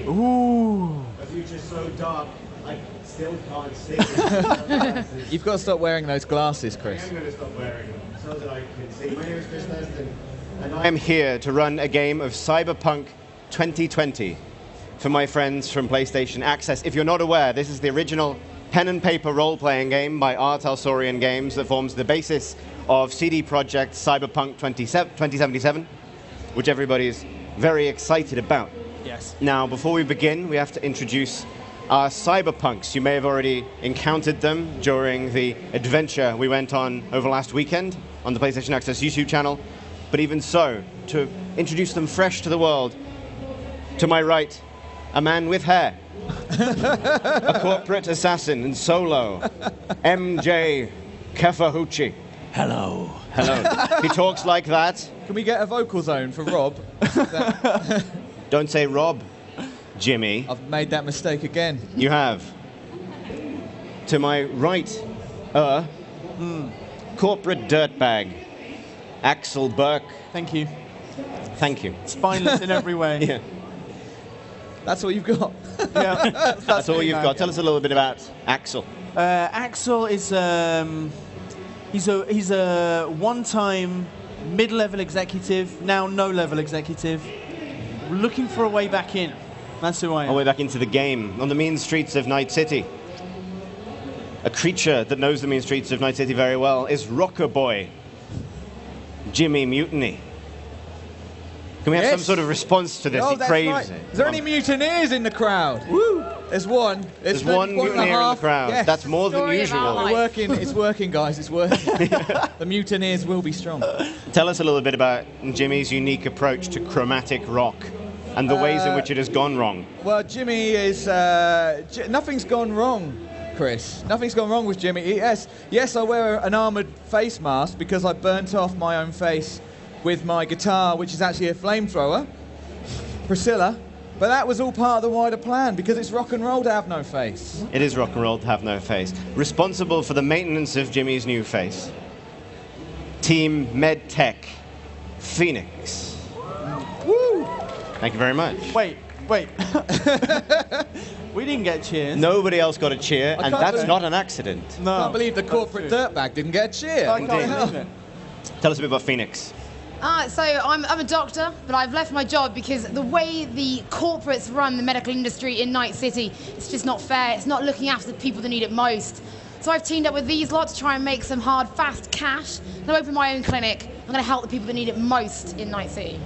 Ooh. The future's so dark, I still can't see. You've got to stop wearing those glasses, Chris. I am going to stop wearing them so that I can see. My name is Chris Thursten, and I am here to run a game of Cyberpunk 2020 for my friends from PlayStation Access. If you're not aware, this is the original pen and paper role-playing game by Art Alsorian Games that forms the basis of CD Projekt's Cyberpunk 2077, which everybody's very excited about. Yes. Now, before we begin, we have to introduce our cyberpunks. You may have already encountered them during the adventure we went on over last weekend on the PlayStation Access YouTube channel. But even so, to introduce them fresh to the world, to my right, a man with hair, a corporate assassin and solo, MJ Kefahuchi. Hello. Hello. He talks like that. Can we get a vocal zone for Rob? Don't say Rob, Jimmy. I've made that mistake again. You have. To my right, corporate dirtbag, Axel Burke. Thank you. Thank you. Spineless in every way. Yeah. That's all you've got. Yeah, That's all you've got. Tell us a little bit about Axel. Axel is he's a one-time mid-level executive, now no-level executive, looking for a way back in. That's who I am. All the way back into the game, on the mean streets of Night City. A creature that knows the mean streets of Night City very well is Rocker Boy, Jimmy Mutiny. Can we have some sort of response to this? Oh, He that's craves right. it. Is there any mutineers in the crowd? Woo! There's one. There's one mutineer in the crowd. Yes. That's more than Story of our usual. life. It's working. It's working, guys. It's working. The mutineers will be strong. Tell us a little bit about Jimmy's unique approach to chromatic rock and the ways in which it has gone wrong. Well, Jimmy is... nothing's gone wrong, Chris. Nothing's gone wrong with Jimmy. Yes, I wear an armoured face mask because I burnt off my own face with my guitar, which is actually a flamethrower, Priscilla. But that was all part of the wider plan because it's rock and roll to have no face. It is rock and roll to have no face. Responsible for the maintenance of Jimmy's new face, Team MedTech, Phoenix. Woo! Thank you very much. Wait. We didn't get cheers. Nobody else got a cheer, and can't that's believe- not an accident. No. I can't believe the corporate dirtbag didn't get a cheer. I can't believe it. Tell us a bit about Phoenix. So I'm a doctor, but I've left my job because the way the corporates run the medical industry in Night City, it's just not fair. It's not looking after the people that need it most. So I've teamed up with these lot to try and make some hard, fast cash. And I've opened my own clinic. I'm going to help the people that need it most in Night City.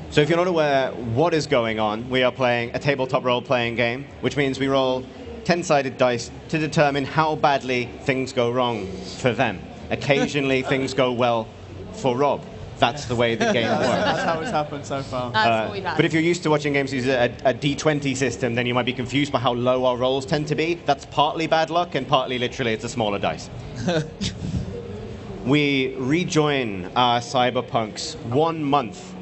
So if you're not aware what is going on, we are playing a tabletop role-playing game, which means we roll 10-sided dice to determine how badly things go wrong for them. Occasionally, things go well for Rob. That's the way the game works. That's how it's happened so far. That's what we've had. But if you're used to watching games use a D20 system, then you might be confused by how low our rolls tend to be. That's partly bad luck and partly literally it's a smaller dice. We rejoin our cyberpunks 1 month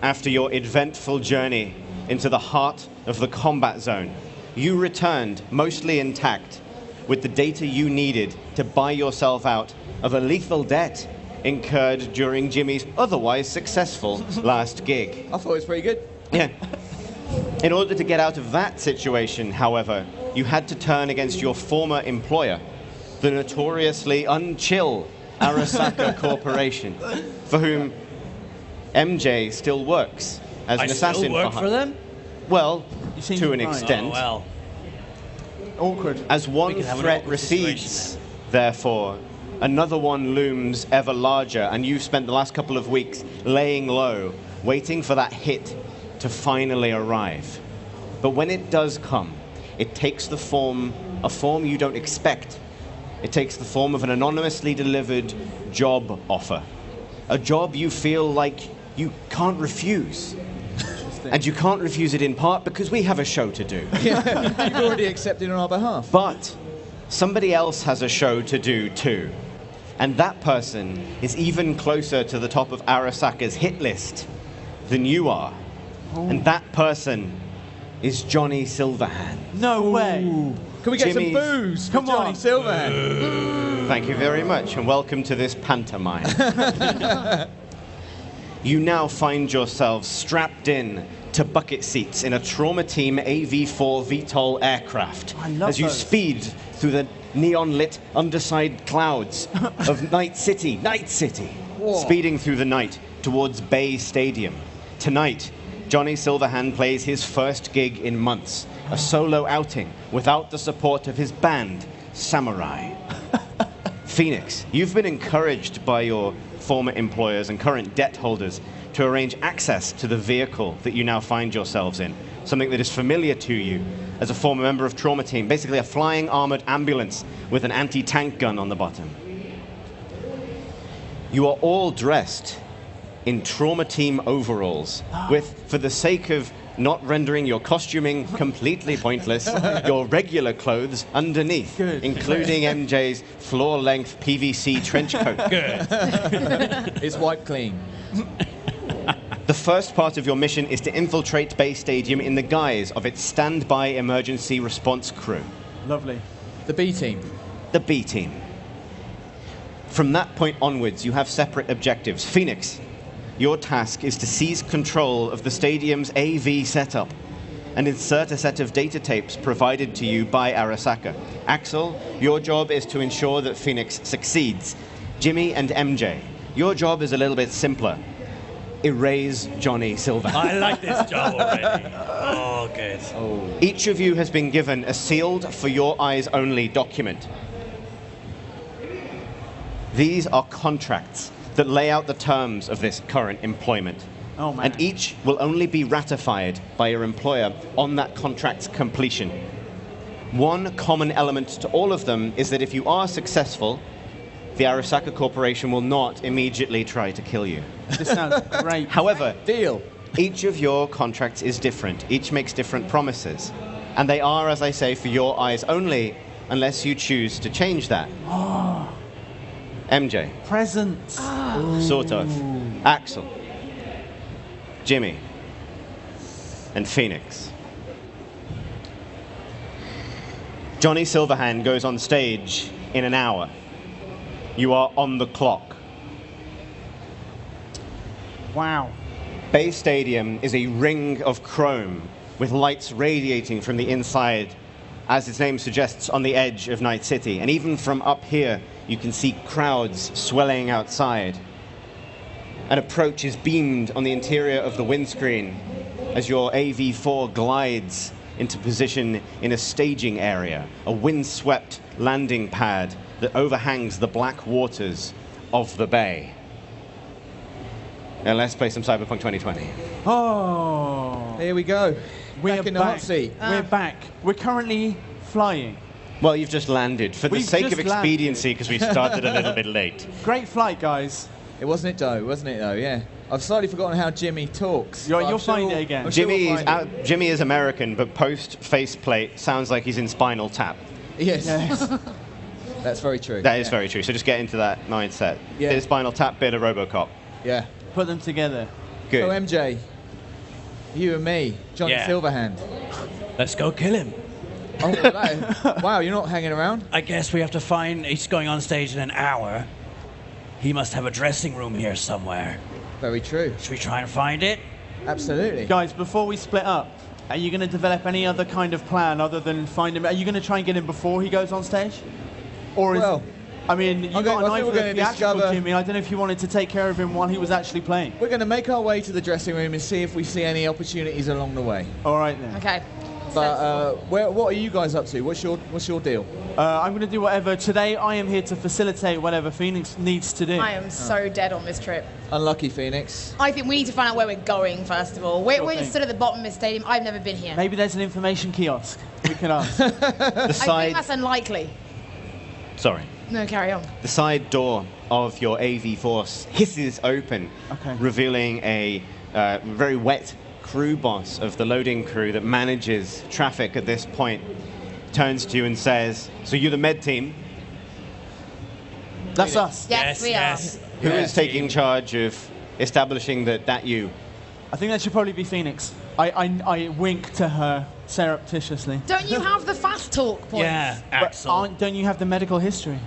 after your eventful journey into the heart of the combat zone. You returned mostly intact with the data you needed to buy yourself out of a lethal debt incurred during Jimmy's otherwise successful last gig. I thought it was pretty good. Yeah. In order to get out of that situation, however, you had to turn against your former employer, the notoriously unchill Arasaka Corporation, for whom MJ still works as an assassin. still work for them? Well, You seem to an surprised. extent. Oh, well. Awkward. As one We can have an threat awkward recedes, situation therefore, another one looms ever larger, and you've spent the last couple of weeks laying low, waiting for that hit to finally arrive. But when it does come, it takes a form you don't expect. It takes the form of an anonymously delivered job offer. A job you feel like you can't refuse. And you can't refuse it in part because we have a show to do. You've already accepted on our behalf. But somebody else has a show to do too. And that person is even closer to the top of Arasaka's hit list than you are. And that person is Johnny Silverhand. No way. Can we get Jimmy's- some booze? Come for Johnny on. Silverhand. Thank you very much, and welcome to this pantomime. you now find yourselves strapped in to bucket seats in a Trauma Team AV-4 VTOL aircraft I love as you those. speed through the neon-lit underside clouds of Night City, speeding through the night towards Bay Stadium. Tonight, Johnny Silverhand plays his first gig in months, a solo outing without the support of his band, Samurai. Phoenix, you've been encouraged by your former employers and current debt holders to arrange access to the vehicle that you now find yourselves in, something that is familiar to you as a former member of Trauma Team, basically a flying armored ambulance with an anti-tank gun on the bottom. You are all dressed in Trauma Team overalls, with, for the sake of not rendering your costuming completely pointless, your regular clothes underneath, including MJ's floor-length PVC trench coat. Good. It's wiped clean. The first part of your mission is to infiltrate Bay Stadium in the guise of its standby emergency response crew. Lovely. The B team. The B team. From that point onwards, you have separate objectives. Phoenix, your task is to seize control of the stadium's AV setup and insert a set of data tapes provided to you by Arasaka. Axel, your job is to ensure that Phoenix succeeds. Jimmy and MJ, your job is a little bit simpler. Erase Johnny Silverhand. I like this job already. Oh, good. Each of you has been given a sealed for your eyes only document. These are contracts that lay out the terms of this current employment. Oh, man. And each will only be ratified by your employer on that contract's completion. One common element to all of them is that if you are successful, the Arasaka Corporation will not immediately try to kill you. This sounds great. However, Deal. each of your contracts is different. Each makes different promises. And they are, as I say, for your eyes only, unless you choose to change that. MJ. Presents. Sort of. Axel. Jimmy. And Phoenix. Johnny Silverhand goes on stage in an hour. You are on the clock. Wow. Bay Stadium is a ring of chrome with lights radiating from the inside, as its name suggests, on the edge of Night City. And even from up here, you can see crowds swelling outside. An approach is beamed on the interior of the windscreen as your AV-4 glides into position in a staging area, a windswept landing pad that overhangs the black waters of the bay. Now let's play some Cyberpunk 2020. Oh. Here we go. We're Back in the hot seat. We're back. We're currently flying. Well, you've just landed. For the We've sake of just expediency, because we started a little bit late. Great flight, guys. It wasn't it though, yeah. I've slightly forgotten how Jimmy talks. You'll but I'm find sure- it again. I'm sure we'll Jimmy find it. Jimmy is American, but post faceplate sounds like he's in Spinal Tap. Yes. Yes. That's very true. That is Yeah. very true. So just get into that mindset. Yeah. Bit of Spinal Tap, bit of RoboCop. Yeah. Put them together. Good. So MJ, you and me, Johnny Yeah. Silverhand. Let's go kill him. Oh, wow, you're not hanging around? I guess we have to find... He's going on stage in an hour. He must have a dressing room here somewhere. Very true. Should we try and find it? Absolutely. Guys, before we split up, are you going to develop any other kind of plan other than find him? Are you going to try and get him before he goes on stage? Or is Well, I mean, you I got an think eye we're for the gonna theatrical, discover- Jimmy. I don't know if you wanted to take care of him while he was actually playing. We're going to make our way to the dressing room and see if we see any opportunities along the way. All right then. Okay. But what are you guys up to? What's your deal? I'm going to do whatever. Today, I am here to facilitate whatever Phoenix needs to do. I am so dead on this trip. Unlucky Phoenix. I think we need to find out where we're going, first of all. We're thing. stood at the bottom of the stadium. I've never been here. Maybe there's an information kiosk we can ask. The I think side, that's unlikely. sorry. No, carry on. The side door of your AV Force hisses open, Okay. revealing a very wet crew boss of the loading crew that manages traffic at this point. Turns to you and says, "So you're the med team? That's us. Yes, we are. Who Yeah. is taking charge of establishing that you?" I think that should probably be Phoenix. I wink to her surreptitiously. Don't you have the fast talk points? Yeah, But Axel. don't you have the medical history?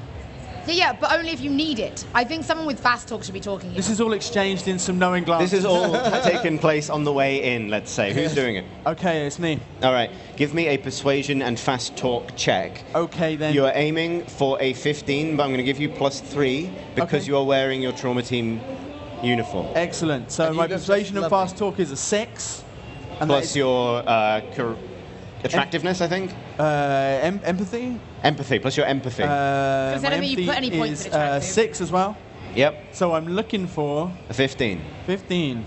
Yeah, but only if you need it. I think someone with fast talk should be talking here. This is all exchanged in some knowing glances. This is all taken place on the way in, let's say. Who's doing it? Okay, it's me. All right. Give me a persuasion and fast talk check. Okay, then. You are aiming for a 15, but I'm going to give you +3 because you are wearing your trauma team uniform. Excellent. So And my you look persuasion just and fast talk is a 6. And Plus your attractiveness, I think? empathy? Empathy, plus your empathy. Because I My don't think you put any empathy points is, for attractive. 6 as well. Yep, So I'm looking for a 15. 15,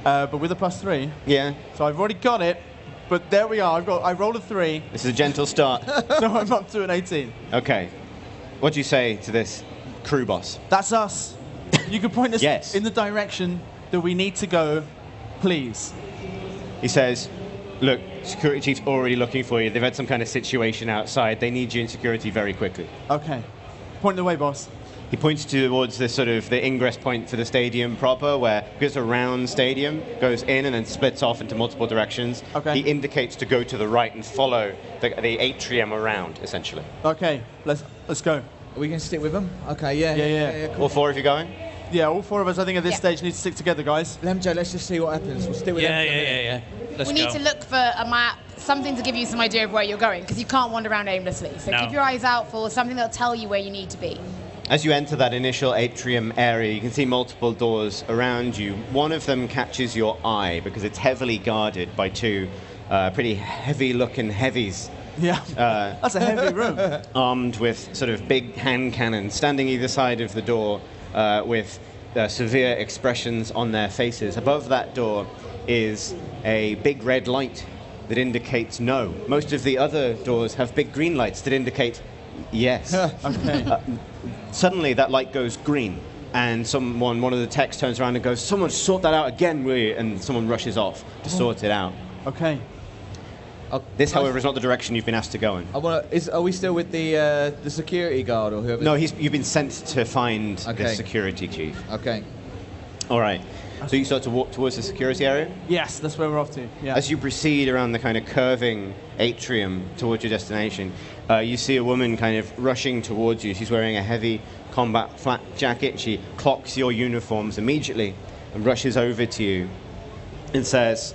but with a +3. Yeah, So I've already got it, but there we are. I rolled a 3, this is a gentle start. so I'm up to an 18. Okay. What do you say to this crew boss? That's us. You can point us Yes. in the direction that we need to go, please. He says, look, security chief's already looking for you. They've had some kind of situation outside. They need you in security very quickly. Okay. Point the way, boss. He points towards this sort of the ingress point for the stadium proper, where because it's a round stadium, goes in and then splits off into multiple directions. Okay. He indicates to go to the right and follow the atrium around, essentially. Okay, let's go. Are we going to stick with them? Okay, yeah. Yeah. Cool. All 4 of you going? Yeah, all 4 of us, I think, at this Yeah. stage need to stick together, guys. Lemjo, let's just see what happens. We'll stick with them. Yeah. Let's We go. need to look for a map, something to give you some idea of where you're going, because you can't wander around aimlessly. So No. keep your eyes out for something that'll tell you where you need to be. As you enter that initial atrium area, you can see multiple doors around you. One of them catches your eye because it's heavily guarded by 2 pretty heavy-looking heavies. Yeah, that's a heavy room. Armed with sort of big hand cannons, standing either side of the door with severe expressions on their faces. Above that door is a big red light that indicates no. Most of the other doors have big green lights that indicate yes. Okay. Suddenly that light goes green, and one of the techs turns around and goes, someone sort that out again, will you? And someone rushes off to sort it out. Okay. This, however, is not the direction you've been asked to go in. Are we still with the security guard or whoever? No, you've been sent to find the Okay. security chief. Okay. All right. So you start to walk towards the security area? Yes, that's where we're off to. Yeah. As you proceed around the kind of curving atrium towards your destination, you see a woman kind of rushing towards you. She's wearing a heavy combat flat jacket. She clocks your uniforms immediately and rushes over to you and says,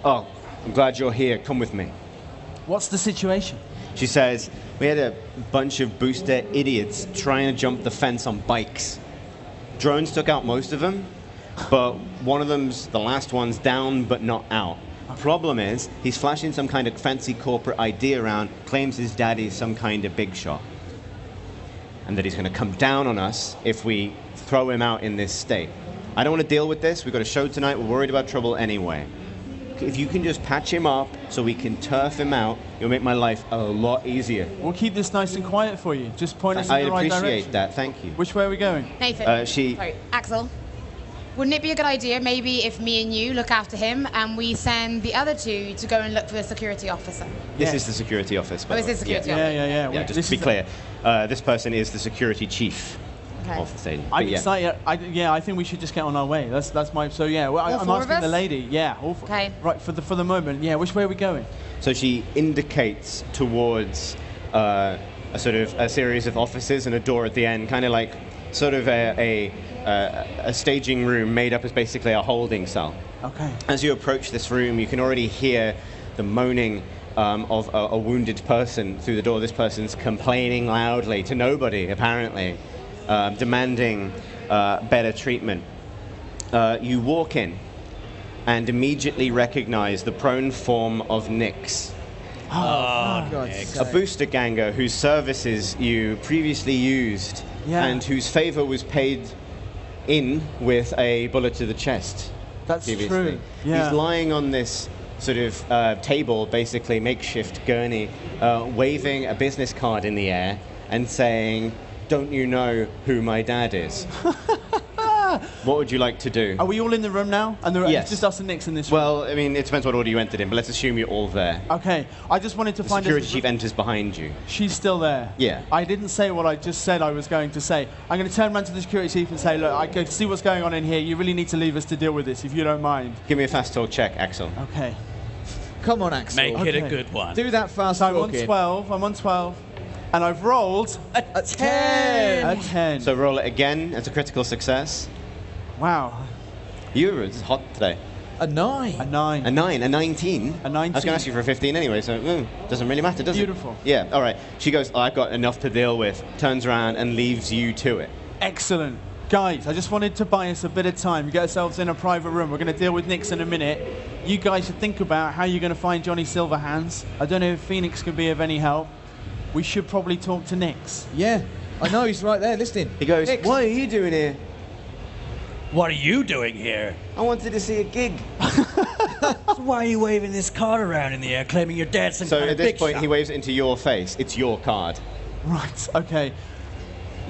"Oh, I'm glad you're here. Come with me." What's the situation? She says, "We had a bunch of booster idiots trying to jump the fence on bikes. Drones took out most of them, but one of them's, the last one's down but not out. Problem is, he's flashing some kind of fancy corporate ID around, claims his daddy's some kind of big shot. And that he's going to come down on us if we throw him out in this state. I don't want to deal with this. We've got a show tonight. We're worried about trouble anyway. If you can just patch him up so we can turf him out, it'll make my life a lot easier." We'll keep this nice and quiet for you. Just point us in I'd the right appreciate direction. that. Thank you. Which way are we going? Nathan, She- sorry, Axel, wouldn't it be a good idea maybe if me and you look after him and we send the other 2 to go and look for the security officer? This Yeah. is the security office. by Oh, the is way. this security Yeah. office? Yeah. Yeah, just This to be is clear, this person is the security chief Okay. of the stadium. I'm But yeah. excited. I think we should just get on our way. That's my. So yeah, well, All I'm 4 of asking the us? lady. Yeah, all 4. Okay. Right for the moment. Yeah, which way are we going? So she indicates towards a sort of a series of offices and a door at the end, kind of like sort of a staging room made up as basically a holding cell. Okay. As you approach this room, you can already hear the moaning of a wounded person through the door. This person's complaining loudly to nobody, apparently, demanding better treatment. You walk in and immediately recognize the prone form of Nyx, God's a sake. booster ganger whose services you previously used Yeah. and whose favor was paid in with a bullet to the chest. That's previously. true. Yeah. He's lying on this sort of table, basically makeshift gurney, waving a business card in the air and saying, "Don't you know who my dad is?" What would you like to do? Are we all in the room now? And Yes. it's just us and Nix in this room. Well, I mean, it depends what order you entered in, but let's assume you're all there. Okay. I just wanted to The find security us. chief enters behind you. She's still there. Yeah. I didn't say what I just said I was going to say. I'm going to turn around to the security chief and say, "Look, I can see what's going on in here. You really need to leave us to deal with this, if you don't mind." Give me a fast talk check, Axel. Okay. Come on, Axel. Make it a Okay. good one. Do that fast So I'm on talking. 12. I'm on 12. And I've rolled A 10. a 10. So roll it again. It's a critical success. Wow. It's hot today. A 9. A 9. A 9, a 19. A 19. I was going to ask you for a 15 anyway, so doesn't really matter, does Beautiful. it? Yeah, all right. She goes, I've got enough to deal with, turns around and leaves you to it. Excellent. Guys, I just wanted to buy us a bit of time. Get ourselves in a private room. We're going to deal with Nix in a minute. You guys should think about how you're going to find Johnny Silverhands. I don't know if Phoenix can be of any help. We should probably talk to Nix. Yeah, I know, he's right there listening. He goes, Nix. what are you doing here? What are you doing here? I wanted to see a gig. So why are you waving this card around in the air, claiming your dad's some So kind at of this big point, shot? he waves it into your face. It's your card. Right, okay.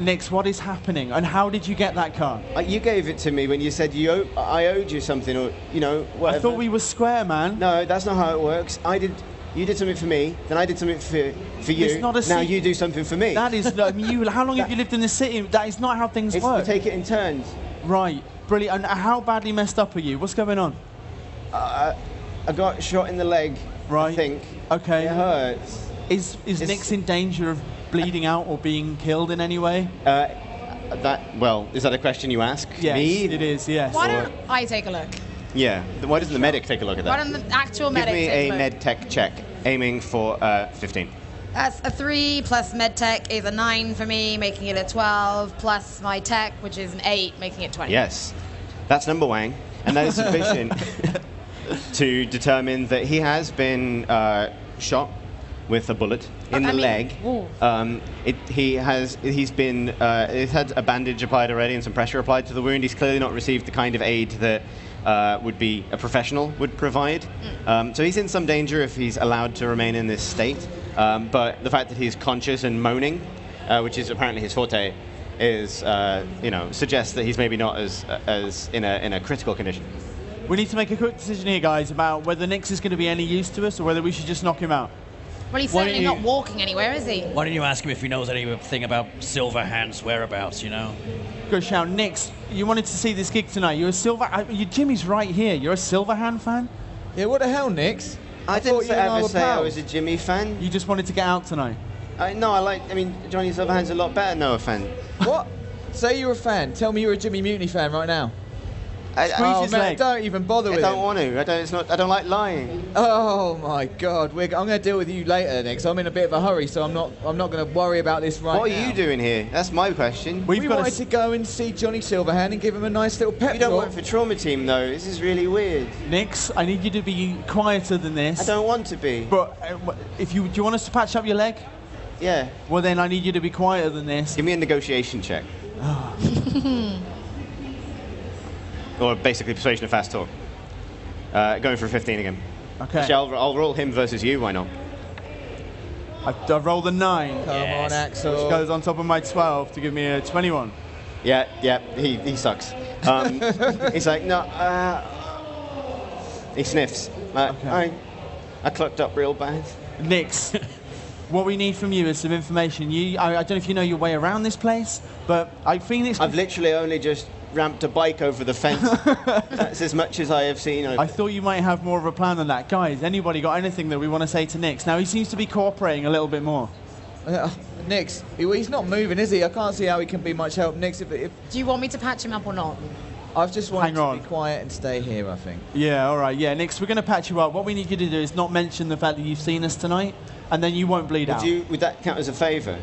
Nix, what is happening? And how did you get that card? You gave it to me when you said I owed you something, or, whatever. I thought we were square, man. No, that's not how it works. You did something for me, then I did something for you. It's not a now se- you do something for me. That is, I mean, how long have you lived in the city? That is not how things We work. take it in turns. Right, brilliant. And how badly messed up are you? What's going on? I got shot in the leg. Right. I think. Okay. It hurts. Is Nix in danger of bleeding out or being killed in any way? Is that a question you ask Yes, me? it is, yes. Why don't I take a look? Yeah. Why doesn't the medic take a look at Why that? don't the actual Give medic me take a a look? med tech check, aiming for 15. That's a 3 plus med tech is a 9 for me, making it a 12, plus my tech, which is an 8, making it 20. Yes, that's number one, and that is sufficient to determine that he has been shot with a bullet in the leg. Ooh. He's had a bandage applied already and some pressure applied to the wound. He's clearly not received the kind of aid that would be a professional would provide. So he's in some danger if he's allowed to remain in this state. But the fact that he's conscious and moaning, which is apparently his forte, is suggests that he's maybe not as in a critical condition. We need to make a quick decision here, guys, about whether Nix is going to be any use to us or whether we should just knock him out. Well, he's Why don't certainly you- not walking anywhere, is he? Why don't you ask him if he knows anything about Silverhand's whereabouts, Good shout. Nix, you wanted to see this gig tonight. You're a Jimmy's right here. You're a Silverhand fan? Yeah, what the hell, Nix? I thought didn't you and I ever were say I pals. was a Jimmy fan. You just wanted to get out tonight? Johnny Silverhand's a lot better, no offense. What? Say you're a fan. Tell me you're a Jimmy Mutiny fan right now. Squeeze Oh, his man, leg. don't even bother I with don't him. want to. I don't like lying. Oh my God, I'm going to deal with you later, Nix. I'm in a bit of a hurry, so I'm not going to worry about this right now. What are you doing here? That's my question. We wanted to go and see Johnny Silverhand and give him a nice little pep You don't talk. work for Trauma Team though. This is really weird. Nix, I need you to be quieter than this. I don't want to be. But do you want us to patch up your leg? Yeah. Well, then I need you to be quieter than this. Give me a negotiation check. Or basically persuasion of fast talk. Going for a 15 again. Okay. Actually, I'll roll him versus you. Why not? I rolled a 9, Come on, which Axel. goes on top of my 12 to give me a 21. Yeah. He sucks. He's like no. He sniffs. Okay. I clucked up real bad. Nix, what we need from you is some information. I don't know if you know your way around this place, but I think this. I've literally only just ramped a bike over the fence. That's as much as I have seen. I thought you might have more of a plan than that. Guys, anybody got anything that we want to say to Nix? Now, he seems to be cooperating a little bit more. Nix, he's not moving, is he? I can't see how he can be much help. Nix, if Do you want me to patch him up or not? I've just wanted Hang to on. be quiet and stay here, I think. Yeah, all right. Yeah, Nix, we're going to patch you up. What we need you to do is not mention the fact that you've seen us tonight, and then you won't bleed out. Would that count as a favour?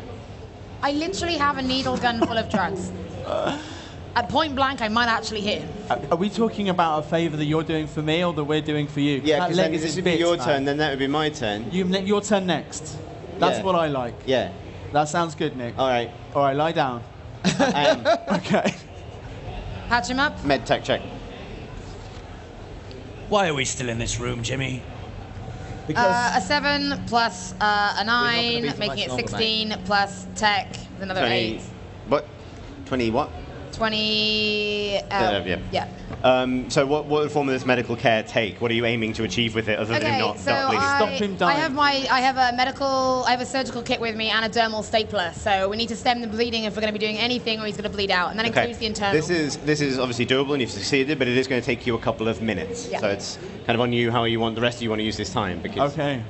I literally have a needle gun full of drugs. At point blank, I might actually hit him. Are we talking about a favour that you're doing for me or that we're doing for you? Yeah, That because leg then is this in would be bits, your man. turn, then that would be my turn. Your turn next. That's Yeah. what I like. Yeah. That sounds good, Nick. All right. All right, lie down. Okay. Patch him up. Med tech check. Why are we still in this room, Jimmy? Because A 7 plus a gonna 9, be for making much it longer, 16 plus tech, another 8. What? 20 what? 20. Yeah. So what form of this medical care take? What are you aiming to achieve with it other than Okay, not so bleeding? Stop him dying. I have a surgical kit with me and a dermal stapler. So we need to stem the bleeding if we're going to be doing anything, or he's going to bleed out, and that includes the internal. This is obviously doable and you've succeeded, but it is going to take you a couple of minutes. Yeah. So it's kind of on you how you want the rest of you want to use this time because Okay.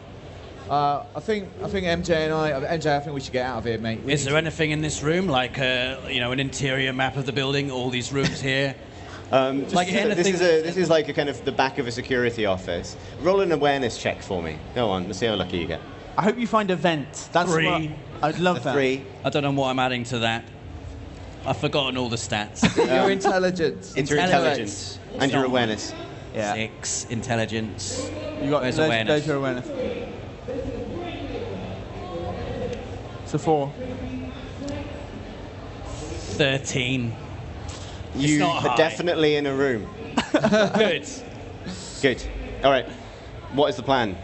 I think MJ, I think we should get out of here, mate. Is there anything in this room, like an interior map of the building? All these rooms here. Like anything. This is like a kind of the back of a security office. Roll an awareness check for me. Go on. Let's see how lucky you get. I hope you find a vent. That's 3. what I'd love that. 3. I don't know what I'm adding to that. I've forgotten all the stats. Your intelligence. It's your intelligence and your awareness. Yeah. 6 intelligence. You got Where's there's awareness? your awareness. So 4. 13. You not are high. definitely in a room. Good. Good. All right. What is the plan?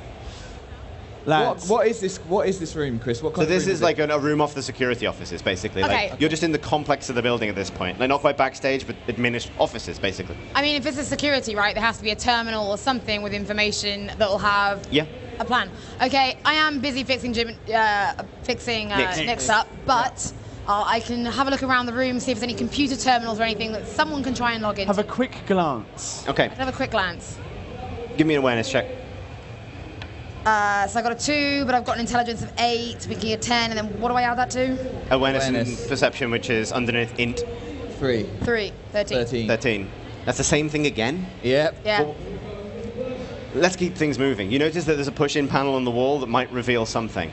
Lads. What is this room, Chris? What kind So of this room is like a room off the security offices, basically. Okay. Like, you're just in the complex of the building at this point. Like, not quite backstage, but administered offices, basically. I mean, if it's a security, right, there has to be a terminal or something with information that will have Yeah. a plan. Okay, I am busy fixing Nick's up, but I can have a look around the room, see if there's any computer terminals or anything that someone can try and log into. Have a quick glance. Okay. I can have a quick glance. Give me an awareness check. So I got a 2, but I've got an intelligence of 8, making a 10, and then what do I add that to? Awareness and Awareness. perception, which is underneath int 3. 3, 13. 13. 13. That's the same thing again? Yep. Yeah. Well, let's keep things moving. You notice that there's a push-in panel on the wall that might reveal something.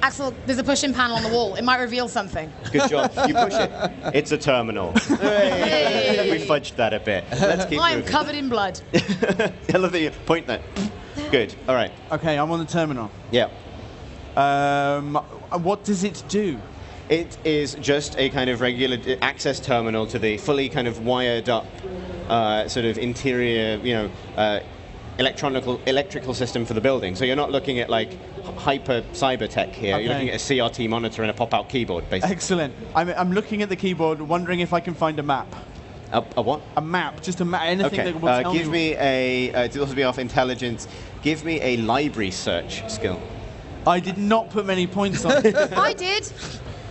Axel, there's a push-in panel on the wall. It might reveal something. Good job. You push it. It's a terminal. Hey. We fudged that a bit. Let's keep I am moving. covered in blood. I love that you point that. Good. All right. Okay, I'm on the terminal. Yeah. What does it do? It is just a kind of regular access terminal to the fully kind of wired up sort of interior, electrical system for the building. So you're not looking at like hyper cyber tech here. Okay. You're looking at a CRT monitor and a pop-out keyboard, basically. Excellent. I'm looking at the keyboard, wondering if I can find a map. A what? A map, just a map, anything Okay. that will tell Give me. me a. To also be off intelligence. Give me a library search skill. I did not put many points on it. I did.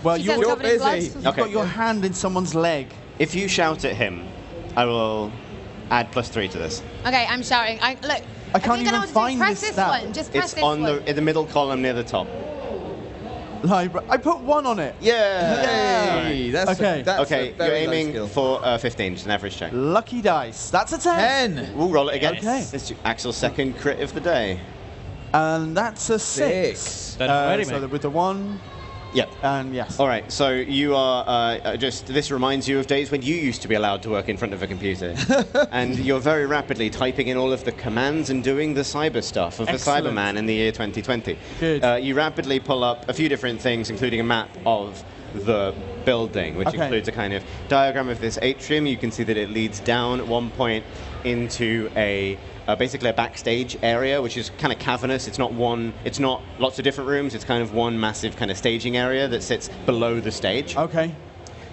Well, She you're, says covered in blood. busy. you've Okay. got your hand in someone's leg. If you shout at him, I will add +3 to this. Okay, I'm shouting. Look. I can't think I even know what to do. find Press this this stat. one. Just press It's this on one. in the middle column near the top. Library. I put 1 on it. Yeah. Hey, that's Okay. that's Okay, a very you're low aiming skill. for 15, just an average check. Lucky dice. That's a 10. 10. We'll roll it again. Okay. It's Axel's second crit of the day. And that's a 6. 6. Don't worry, So mate. with the 1, Yep. and yes. All right, so you are this reminds you of days when you used to be allowed to work in front of a computer. And you're very rapidly typing in all of the commands and doing the cyber stuff of Excellent. the Cyberman in the year 2020. Good. You rapidly pull up a few different things, including a map of the building, which Okay. includes a kind of diagram of this atrium. You can see that it leads down at one point into basically a backstage area, which is kind of cavernous. It's not lots of different rooms. It's kind of one massive kind of staging area that sits below the stage. Okay.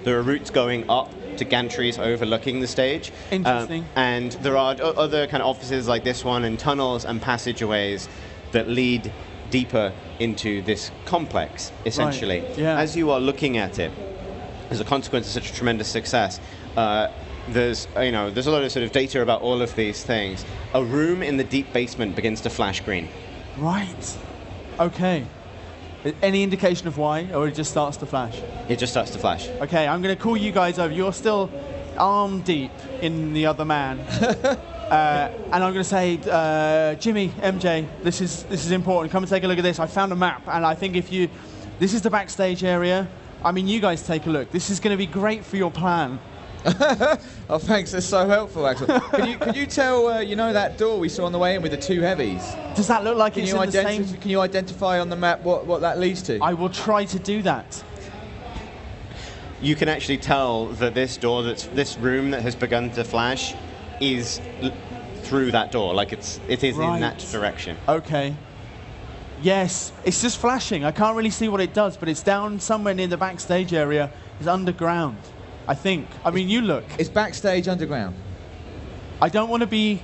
There are routes going up to gantries overlooking the stage. Interesting. And there are other kind of offices like this one, and tunnels and passageways that lead deeper into this complex, essentially. yeah. As you are looking at it, as a consequence of such a tremendous success, there's a lot of sort of data about all of these things. A room in the deep basement begins to flash green. Right. Okay. Any indication of why, or it just starts to flash? It just starts to flash. Okay, I'm going to call you guys over. You're still arm deep in the other man. And I'm going to say, Jimmy, MJ, this is important. Come and take a look at this. I found a map, and I think this is the backstage area. I mean, you guys take a look. This is going to be great for your plan. Oh, thanks. That's so helpful, Axel. Could you tell, that door we saw on the way in with the 2 heavies? Does that look like it's in the same? Can you identify on the map what that leads to? I will try to do that. You can actually tell that this room that has begun to flash is through that door, like it is Right. in that direction. Okay. Yes, it's just flashing. I can't really see what it does, but it's down somewhere near the backstage area. It's underground, I think. I mean, you look. It's backstage underground. I don't want to be...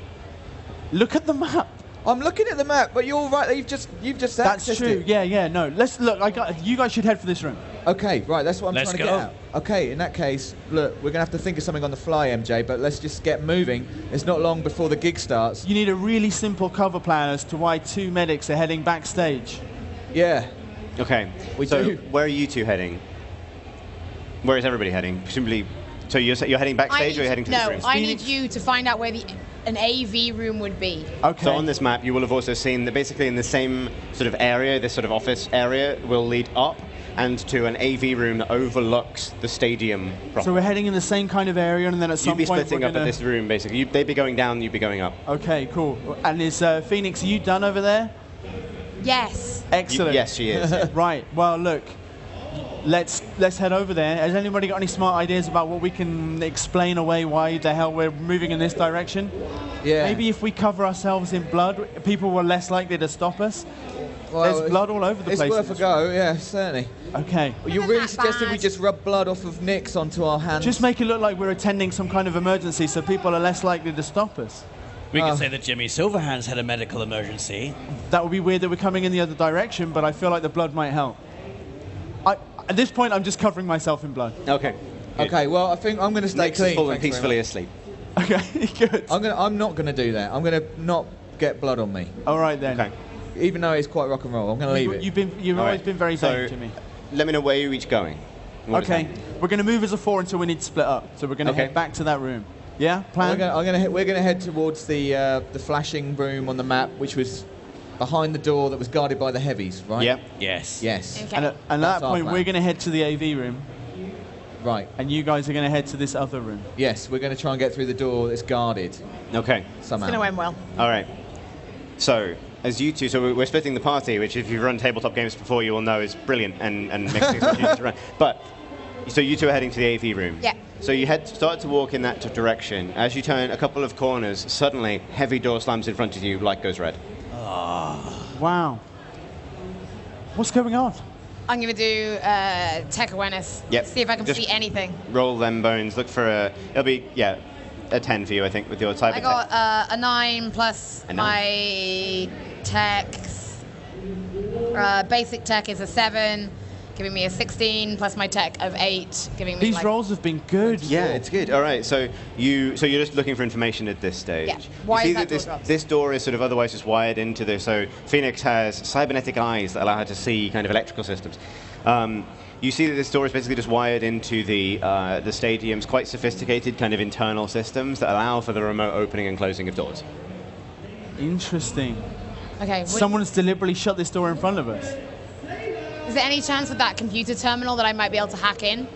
Look at the map. I'm looking at the map, but you're right. You've just That's accessed true. it. Yeah. No. Let's look. You guys should head for this room. Okay, right. That's what I'm Let's trying to go. get at. Okay, in that case, look, we're gonna have to think of something on the fly, MJ. But let's just get moving. It's not long before the gig starts. You need a really simple cover plan as to why 2 medics are heading backstage. Yeah. Okay. We so do. where are you two heading? Where is everybody heading? Presumably, so you're heading backstage or you're heading to this room? I need you to find out where an AV room would be. Okay. So on this map, you will have also seen that basically in the same sort of area, this sort of office area, will lead up and to an AV room that overlooks the stadium proper. So we're heading in the same kind of area, and then at some You'd be point splitting we're up gonna... at this room, basically. They'd be going down, you'd be going up. Okay, cool. And is Phoenix, are you done over there? Yes. Excellent. Yes, she is. Right. Well, look. Let's head over there. Has anybody got any smart ideas about what we can explain away why the hell we're moving in this direction? Yeah. Maybe if we cover ourselves in blood, people were less likely to stop us. Well, There's blood all over the place. It's worth a go. Yeah, certainly. Okay. Well, you're Isn't really that suggesting we bad? just rub blood off of Nick's onto our hands? Just make it look like we're attending some kind of emergency so people are less likely to stop us. We could say that Jimmy Silverhands had a medical emergency. That would be weird that we're coming in the other direction, but I feel like the blood might help. At this point, I'm just covering myself in blood. Okay. Okay. Well, I think I'm going to stay Nick's clean. fallen thanks very peacefully much. asleep. Okay, good. I'm not going to do that. I'm going to not get blood on me, All right then. Okay. even though it's quite rock and roll. I'm going to leave it. You've All always right. been very So, vague, Jimmy. Let me know where you're each going. What is Okay, that? we're going to move as a 4 until we need to split up. So we're going to Okay. head back to that room. Yeah, plan? We're going to head towards the flashing room on the map, which was behind the door that was guarded by the heavies, right? Yep. Yes. Yes. Okay. And at That's that our point, plan. we're going to head to the AV room, Right. and you guys are going to head to this other room. Yes, we're going to try and get through the door that's guarded Okay. somehow. It's going to end well. All right. So, as you two, so we're splitting the party, which if you've run tabletop games before, you will know is brilliant and makes things much easier to run. But, so you two are heading to the AV room. Yeah. So you start to walk in that direction. As you turn a couple of corners, suddenly, heavy door slams in front of you, light goes red. Wow. What's going on? I'm going to do tech awareness. Yep. See if I can Just see anything. Roll them bones, look for it'll be, a 10 for you, I think, with your type I of got a 9 plus A 9. my techs. Basic tech is a 7, giving me a 16, plus my tech of 8, giving me These like... rolls have been good. Yeah, it's good. All right, so you're just looking for information at this stage. Yeah. Why you is see that that door dropped? this door is sort of otherwise just wired into this. So Phoenix has cybernetic eyes that allow her to see kind of electrical systems. You see that this door is basically just wired into the stadium's quite sophisticated kind of internal systems that allow for the remote opening and closing of doors. Interesting. Okay, Someone's deliberately shut this door in front of us. is there any chance with that computer terminal that I might be able to hack in?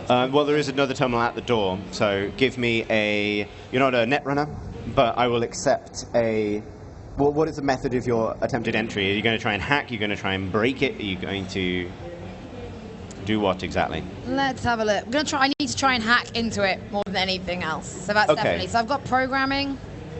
Well, there is another terminal at the door, so give me you're not a net runner, but I will accept well, what is the method of your attempted entry? Are you going to try and hack? Are you going to try and break it? Are you going to do what exactly? Let's have a look. I need to try and hack into it more than anything else. So that's Okay. definitely. So I've got programming.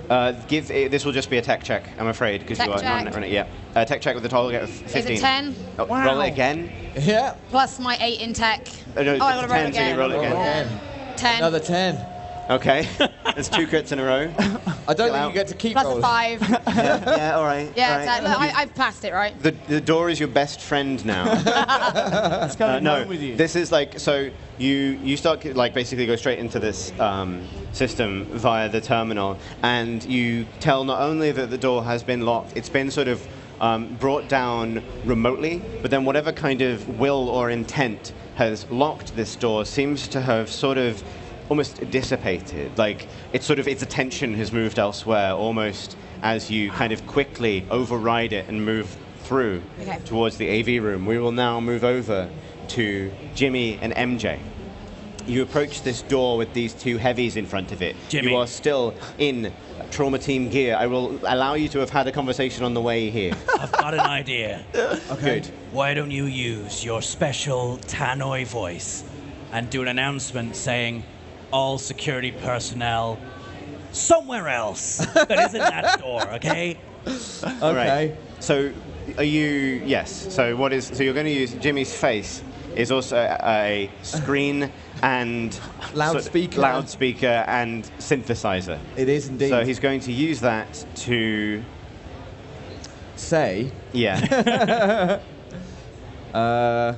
This will just be a tech check, I'm afraid, because Tech you are not a check. net runner. Yeah, tech check with the target of 15. Is it 10? Oh, Wow. Roll it again. Yeah. Plus my 8 in tech. Oh, no, I it's gotta roll 10, so you again. roll it again. Again. 10 Another 10. Okay, there's 2 crits in a row. I don't think out. you get to keep plus a rolling. 5. Yeah, all right. Yeah, all right. 10. Look, I've passed it, right? The door is your best friend now. What's going No, on with you? this is like, so you start like basically go straight into this system via the terminal, and you tell not only that the door has been locked, it's been sort of brought down remotely, but then whatever kind of will or intent has locked this door seems to have sort of almost dissipated. Like its attention has moved elsewhere, almost as you kind of quickly override it and move through Okay. towards the AV room. We will now move over to Jimmy and MJ. You approach this door with these 2 heavies in front of it. Jimmy. You are still in trauma team gear. I will allow you to have had a conversation on the way here. I've got an idea. Good. Why don't you use your special Tannoy voice and do an announcement saying, all security personnel somewhere else that isn't that door, okay? All right. Okay. So are you, yes. So so you're going to use Jimmy's face is also a screen and Loudspeaker. and synthesizer. It is indeed. So he's going to use that to say. Yeah. The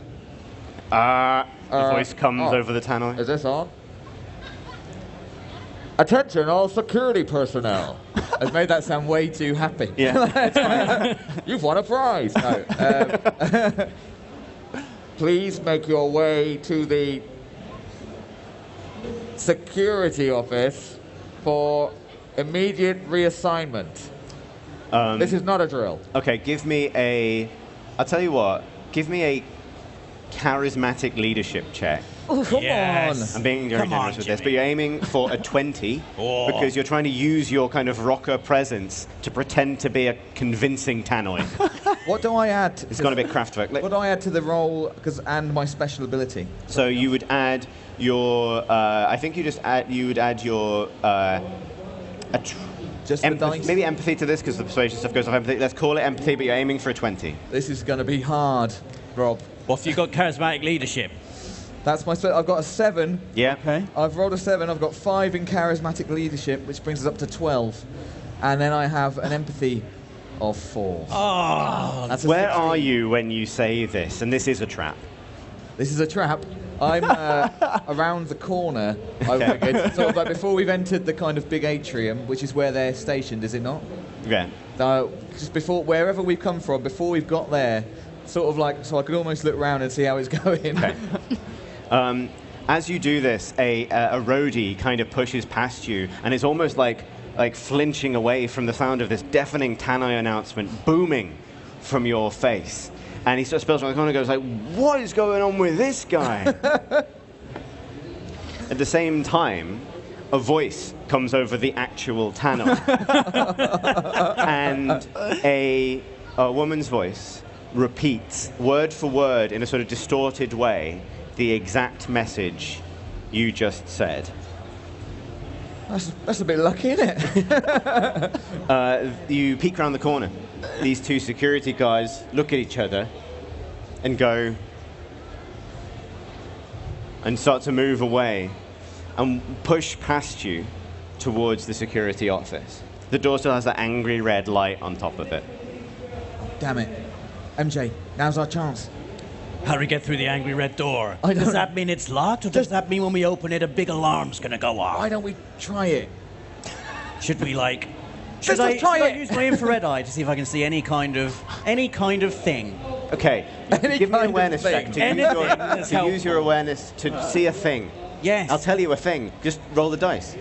voice comes over the tannoy. Is this on? Attention, all security personnel. I've made that sound way too happy. Yeah. You've won a prize. No. Please make your way to the security office for immediate reassignment. This is not a drill. Okay, give me a... I'll tell you what. Give me a charismatic leadership check. Oh, come Yes. I'm being very generous with this, but you're aiming for a 20 Oh. because you're trying to use your kind of rocker presence to pretend to be a convincing tannoy. on. What do I add? It's gone a bit Kraftwerk. What do I add to the roll? And my special ability. So you would add your... I think you would add your... Just the dice. maybe empathy to this because the persuasion stuff goes off empathy. Let's call it empathy, but you're aiming for a 20. This is going to be hard, Rob. What if you got charismatic leadership? That's my. I've got a 7. Yeah. Okay. I've rolled a 7. I've got 5 in charismatic leadership, which brings us up to 12, and then I have an empathy of 4. Oh, That's a Where 16. are you when you say this? And this is a trap. This is a trap. I'm around the corner. Okay. I figured, sort of like before we've entered the kind of big atrium, which is where they're stationed, is it not? Yeah. Just before, wherever we've come from, before we've got there, sort of like, so I could almost look around and see how it's going. Okay. As you do this, a roadie kind of pushes past you, and it's almost like flinching away from the sound of this deafening tannoy announcement booming from your face. And he sort of spills around the corner and goes like, "What is going on with this guy?" At the same time, a voice comes over the actual tannoy. And a woman's voice repeats, word for word, in a sort of distorted way, the exact message you just said. That's a bit lucky, isn't it? You peek around the corner. These two security guys look at each other and go and start to move away and push past you towards the security office. The door still has that angry red light on top of it. Damn it. MJ, now's our chance. how do we get through the angry red door? I don't- Does that mean it's locked, or does that mean when we open it, a big alarm's gonna go off? Why don't we try it? Should we like? Let's just try should I it. use my infrared eye to see if I can see any kind of thing? Okay, Any give me kind an of awareness thing. check to Anything use your awareness to see a thing. Yes. I'll tell you a thing. Just roll the dice.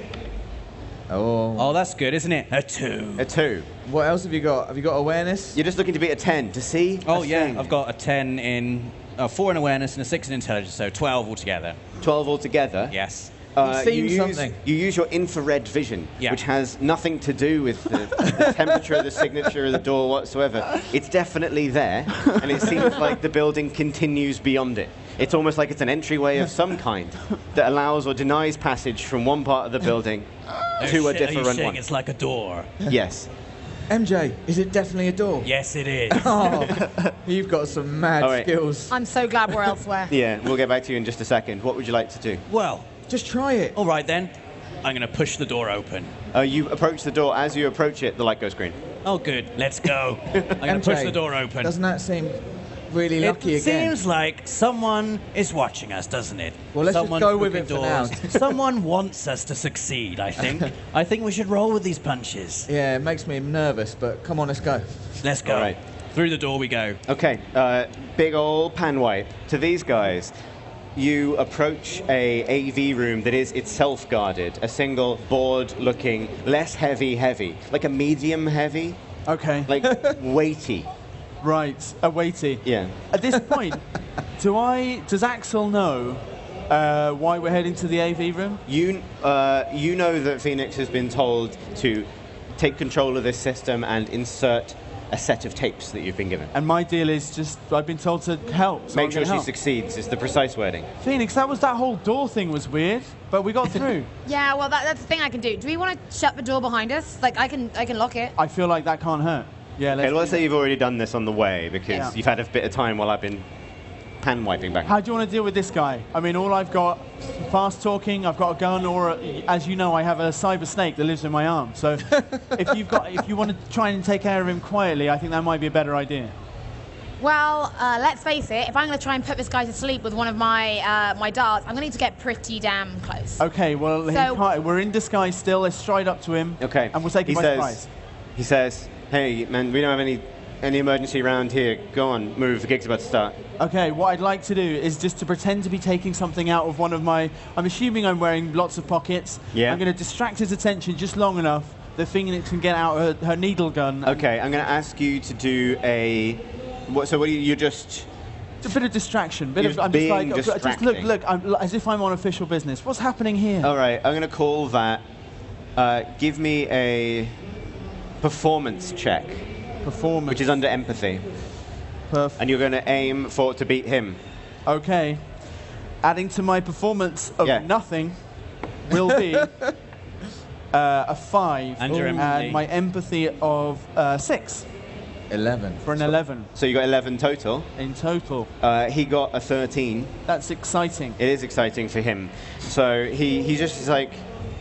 Oh. Oh, that's good, isn't it? A 2. A 2. What else have you got? Have you got awareness? You're just looking to beat a 10 to see Oh a yeah, thing. I've got a 10 in 4 in awareness and a 6 in intelligence, so 12 altogether. 12 altogether. Yes. You've seen something. You use your infrared vision, Yeah. which has nothing to do with the temperature of the signature of the door whatsoever. It's definitely there, and it seems like the building continues beyond it. It's almost like it's an entryway of some kind that allows or denies passage from one part of the building to a Are you different saying one. it's like a door? Yes. MJ, is it definitely a door? Yes, it is. Oh, you've got some mad All right. skills. I'm so glad we're elsewhere. Yeah, we'll get back to you in just a second. What would you like to do? Well, Just try it. all right then. I'm going to push the door open. You approach the door. As you approach it, the light goes green. Oh, good. Let's go. I'm going to push the door open. Doesn't that seem really lucky It again? seems like someone is watching us, doesn't it? Well, let's just Someone's go with booking it for now. doors. Someone wants us to succeed, I think. I think we should roll with these punches. Yeah, it makes me nervous, but come on, let's go. Let's go. All right. Through the door we go. Okay, big ol' pan wipe. To these guys, you approach a AV room that is itself guarded, a single board-looking, less heavy, like a medium heavy, Okay. like weighty. Right. A weighty. Yeah. At this point, does Axel know why we're heading to the AV room? You know that Phoenix has been told to take control of this system and insert a set of tapes that you've been given. And my deal is just, I've been told to help. So Make I'm sure gonna she help. succeeds is the precise wording. Phoenix, that whole door thing was weird, but we got through. Yeah, well, that's the thing I can do. Do we want to shut the door behind us? Like, I can lock it. I feel like that can't hurt. Yeah, Okay, let's do say you've already done this on the way because Yeah. you've had a bit of time while I've been pan wiping back. How do you want to deal with this guy? I mean, all I've got, fast talking, I've got a gun, or as you know, I have a cyber snake that lives in my arm. So if you want to try and take care of him quietly, I think that might be a better idea. Well, let's face it, if I'm going to try and put this guy to sleep with one of my my darts, I'm going to need to get pretty damn close. Okay, well, we're in disguise still. Let's stride up to him. Okay. And we'll take him by surprise. He says, hey, man, we don't have any emergency around here. Go on, move. The gig's about to start. Okay, what I'd like to do is just to pretend to be taking something out of one of my... I'm assuming I'm wearing lots of pockets. Yeah. I'm going to distract his attention just long enough the Phoenix can get out her needle gun. Okay, I'm going to ask you to do a... So what do you just... It's a bit of distraction. I'm being just look, as if I'm on official business. What's happening here? All right, I'm going to call that... give me a performance check. Performance. Which is under empathy. Perfect. And you're going to aim for to beat him. Okay. Adding to my performance of nothing will be a 5. And your empathy. And my empathy of 6. 11. For an 11. So you got 11 total. In total. He got a 13. That's exciting. It is exciting for him. So he just is like,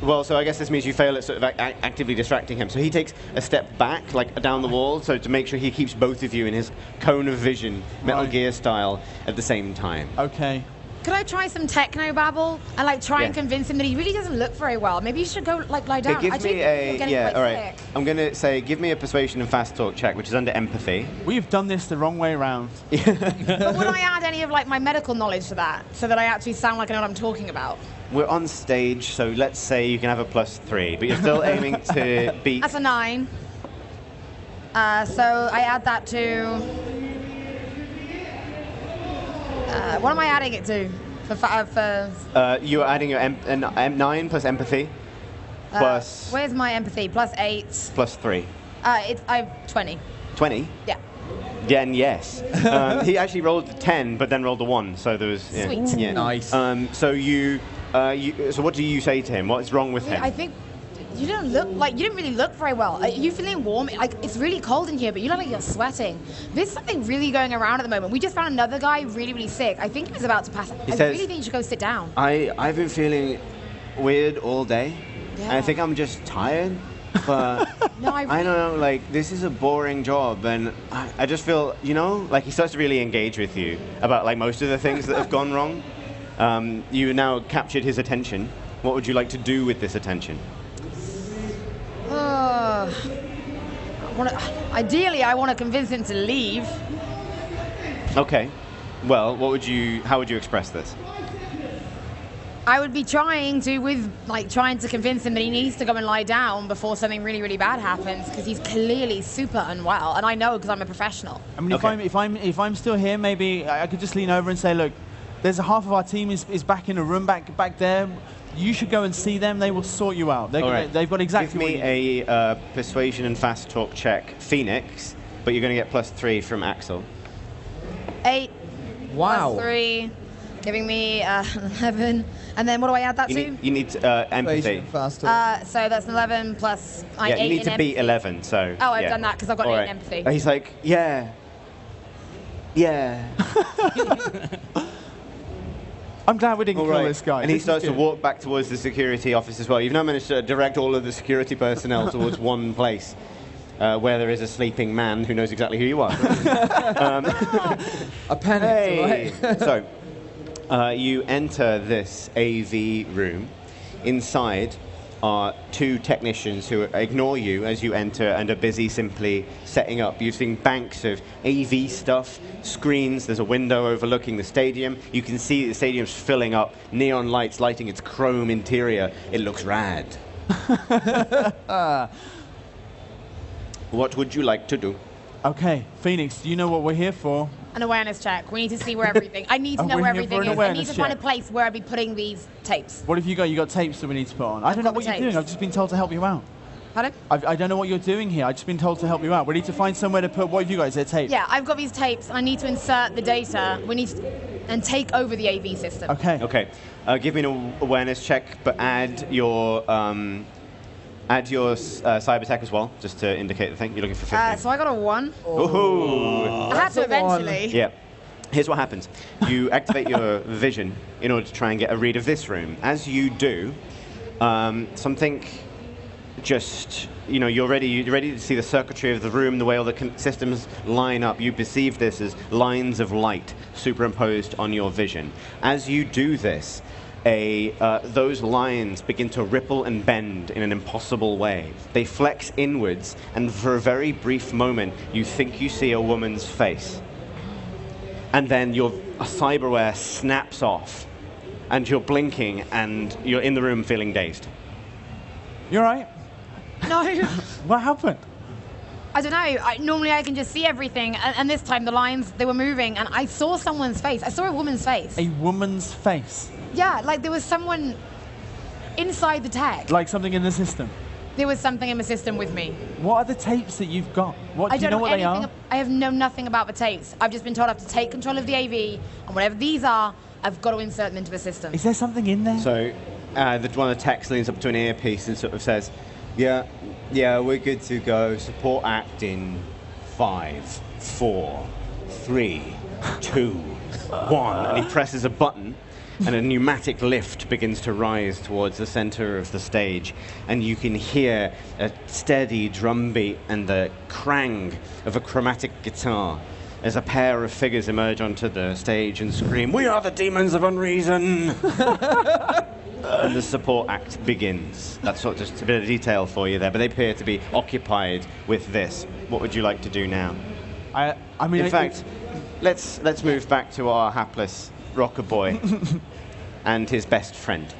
well, so I guess this means you fail at sort of actively distracting him. So he takes a step back, like down the wall, so to make sure he keeps both of you in his cone of vision, Metal Gear style, at the same time. Okay. Could I try some techno babble and like try and convince him that he really doesn't look very well? Maybe you should go like lie down. Give me a all right. Sick. I'm gonna say give me a persuasion and fast talk check, which is under empathy. We've done this the wrong way around. But would I add any of like my medical knowledge to that so that I actually sound like I know what I'm talking about? We're on stage, so let's say you can have a +3, but you're still aiming to beat. That's a 9. So I add that to. What am I adding it to? You're adding your 9 plus empathy, plus. Where's my empathy? +8. +3. I have 20. 20? Yeah. Yeah, and yes. He actually rolled a 10, but then rolled a 1, so there was. Yeah. Sweet. Yeah. Nice. So so what do you say to him? What's wrong with him? I think you didn't really look very well. Are you feeling warm? Like it's really cold in here, but you look like you're sweating. There's something really going around at the moment. We just found another guy really, really sick. I think he was about to pass. I really think you should go sit down. I've been feeling weird all day. Yeah. And I think I'm just tired. But No, I don't know, like, this is a boring job, and I just feel, like he starts to really engage with you about, like, most of the things that have gone wrong. You now captured his attention. What would you like to do with this attention? Ideally, I want to convince him to leave. Okay. Well, how would you express this? I would be trying to convince him that he needs to go and lie down before something really, really bad happens, because he's clearly super unwell, and I know because I'm a professional. I mean, if I'm still here, maybe I could just lean over and say, look, there's half of our team is back in a room back there. You should go and see them. They will sort you out. They've got exactly. Give me a persuasion and fast talk check, Phoenix, but you're going to get +3 from Axel. 8. Wow. +3, giving me 11. And then what do I add that to? You need empathy. Fast So that's an 11 plus 8 you need to beat empathy. 11. So. Oh, I've done that because I've got 8 in empathy. And he's like, yeah. I'm glad we didn't kill this guy. And he starts to walk back towards the security office as well. You've now managed to direct all of the security personnel towards one place where there is a sleeping man who knows exactly who you are. I panicked. Hey. So, you enter this AV room. Inside are 2 technicians who ignore you as you enter and are busy simply setting up using banks of AV stuff, screens. There's a window overlooking the stadium. You can see the stadium's filling up, neon lights lighting its chrome interior. It looks rad. What would you like to do? Okay, Phoenix, do you know what we're here for? An awareness check. We need to see where everything. I need to know we're where here for everything an is. I need to awareness find a check. place where I'd be putting these tapes. What have you got? You got tapes that we need to put on. I don't know got what the you're doing. tapes. I've just been told to help you out. Pardon? I don't know what you're doing here. I've just been told to help you out. We need to find somewhere to put. What have you guys? They're tapes. Yeah, I've got these tapes, and I need to insert the data. We need to, and take over the AV system. Okay. Okay. Give me an awareness check, but add your cyber tech as well, just to indicate the thing. You're looking for 15. So I got a 1. Ooh. I had to That's a 1. eventually. Yeah. Here's what happens. You activate your vision in order to try and get a read of this room. As you do, something just, you're ready to see the circuitry of the room, the way all the systems line up. You perceive this as lines of light superimposed on your vision. As you do this, those lines begin to ripple and bend in an impossible way. They flex inwards, and for a very brief moment, you think you see a woman's face. And then your cyberware snaps off, and you're blinking, and you're in the room feeling dazed. You're right. No. What happened? I don't know. Normally I can just see everything, and this time the lines, they were moving, and I saw someone's face. I saw a woman's face. A woman's face. Yeah, like there was someone inside the tech. Like something in the system. There was something in the system with me. What are the tapes that you've got? I Do you know what they are? I have known nothing about the tapes. I've just been told I have to take control of the AV, and whatever these are, I've got to insert them into the system. Is there something in there? So one of the techs leans up to an earpiece and sort of says, yeah, we're good to go. Support act in 5, 4, 3, 2, 1. And he presses a button, and a pneumatic lift begins to rise towards the center of the stage. And you can hear a steady drum beat and the crang of a chromatic guitar as a pair of figures emerge onto the stage and scream, "We are the demons of unreason!" And the support act begins. That's sort of just a bit of detail for you there, but they appear to be occupied with this. What would you like to do now? I mean, in fact, let's move back to our hapless rocker boy and his best friend.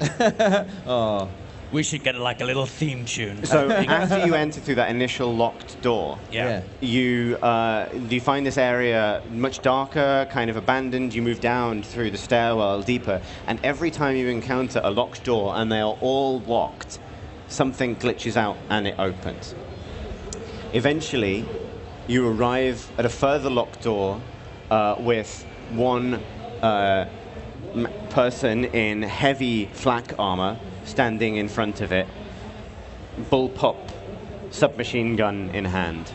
Oh. We should get like a little theme tune. So after you enter through that initial locked door, Yeah. you find this area much darker, kind of abandoned. You move down through the stairwell deeper, and every time you encounter a locked door, and they are all locked, something glitches out and it opens. Eventually, you arrive at a further locked door with one person in heavy flak armor standing in front of it, bullpup submachine gun in hand.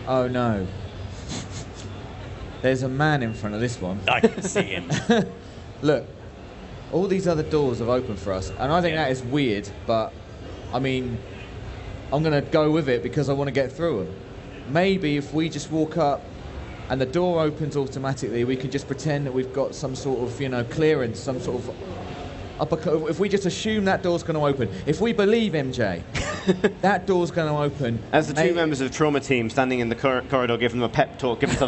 Oh no. There's a man in front of this one. I can see him. Look, all these other doors have opened for us, and I think Yeah. that is weird, but I mean, I'm going to go with it because I want to get through them. Maybe if we just walk up and the door opens automatically, we can just pretend that we've got some sort of, clearance, some sort of upper. If we just assume that door's going to open, if we believe MJ, that door's going to open. As the two members of the trauma team standing in the corridor give themselves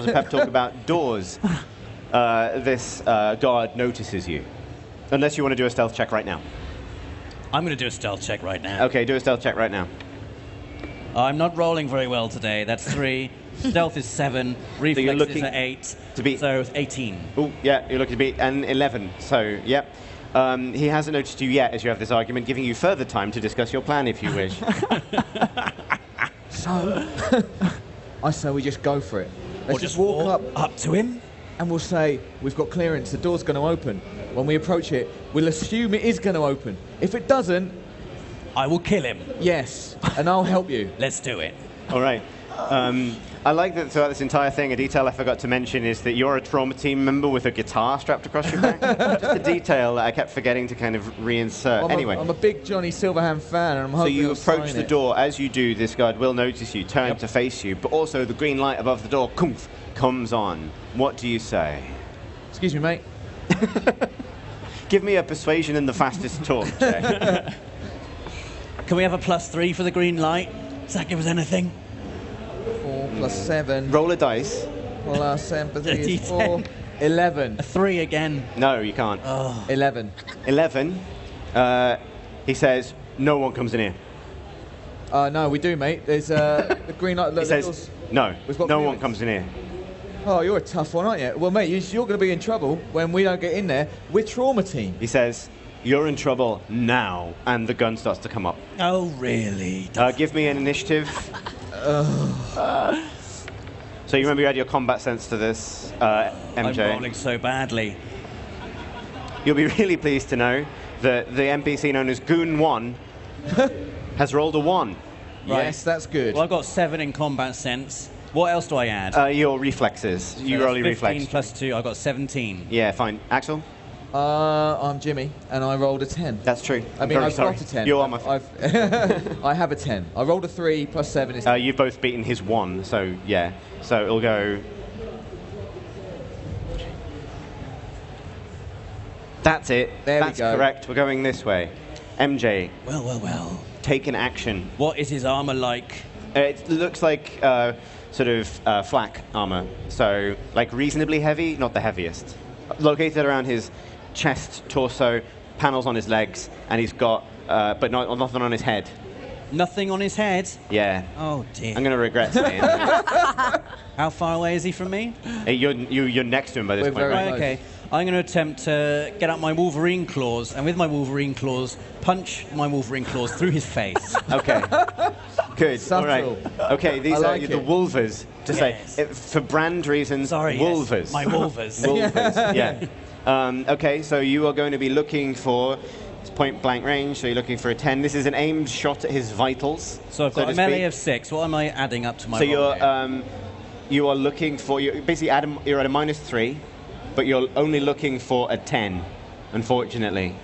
a pep talk about doors, this guard notices you. Unless you want to do a stealth check right now. I'm going to do a stealth check right now. Okay, do a stealth check right now. I'm not rolling very well today. That's 3. Stealth is 7. Reflex is 8. To beat. So it's 18. Oh, yeah, you're looking to beat an 11. So, yep. He hasn't noticed you yet as you have this argument, giving you further time to discuss your plan if you wish. So, I say we just go for it. Let's Or just walk up to him. and we'll say, we've got clearance, the door's going to open. When we approach it, we'll assume it is going to open. If it doesn't, I will kill him. yes, and I'll help you. Let's do it. All right. I like that throughout this entire thing, a detail I forgot to mention is that you're a trauma team member with a guitar strapped across your back. Just a detail that I kept forgetting to kind of reinsert. Anyway. I'm a big Johnny Silverhand fan, and I'm So hoping you he'll approach sign the it. door. As you do, this guard will notice you, turn to face you, but also the green light above the door comes on. What do you say? Excuse me, mate. Give me a persuasion and the fastest talk, Jay. Can we have a +3 for the green light? Does that give us anything? 4 plus 7 Roll a dice. plus empathy is D10. 4. 11. A 3 again. No, you can't. 11. 11. He says, no one comes in here. No, we do, mate. There's the green light. He Look, says, no, We've got no one clearance. comes in here. Oh, you're a tough one, aren't you? Well, mate, you're going to be in trouble when we don't get in there. We're trauma team. He says, you're in trouble now, and the gun starts to come up. Oh, really? Give me an initiative. So you remember you had your combat sense to this, MJ. I'm rolling so badly. You'll be really pleased to know that the NPC known as Goon 1 has rolled a 1. Yes, that's good. Well, I've got 7 in combat sense, What else do I add? Your reflexes. You So roll your that's 15 reflex. plus 2, I got 17. Yeah, fine. Axel? I'm Jimmy, and I rolled a 10. That's true. I mean, Very I've sorry. got a 10. You are my I have a 10. I rolled a 3 plus 7 is... You've both beaten his 1, so yeah. So it'll go... That's it. There we That's go. correct. We're going this way. MJ, Well. take an action. What is his armor like? It looks like sort of flak armor. So, like reasonably heavy, not the heaviest. Located around his chest, torso, panels on his legs, and he's got, but nothing on his head. Nothing on his head? Yeah. Oh, dear. I'm going to regret saying that. How far away is he from me? You're next to him by this We're point, very right? Right, okay. I'm going to attempt to get out my Wolverine claws, and with my Wolverine claws, punch my Wolverine claws through his face. Okay. Good. All right. Subtle. Okay, these I like are the it. Wolvers. To Yes. say, for brand reasons, Sorry, Wolvers. yes, my Wolvers. Wolvers, yeah. Okay, so you are going to be looking for it's point blank range, so you're looking for a 10. This is an aimed shot at his vitals. So I've got to a melee speak. of 6. What am I adding up to my So roll you're here? you are looking for you're basically you're at a -3, but you're only looking for a 10, unfortunately.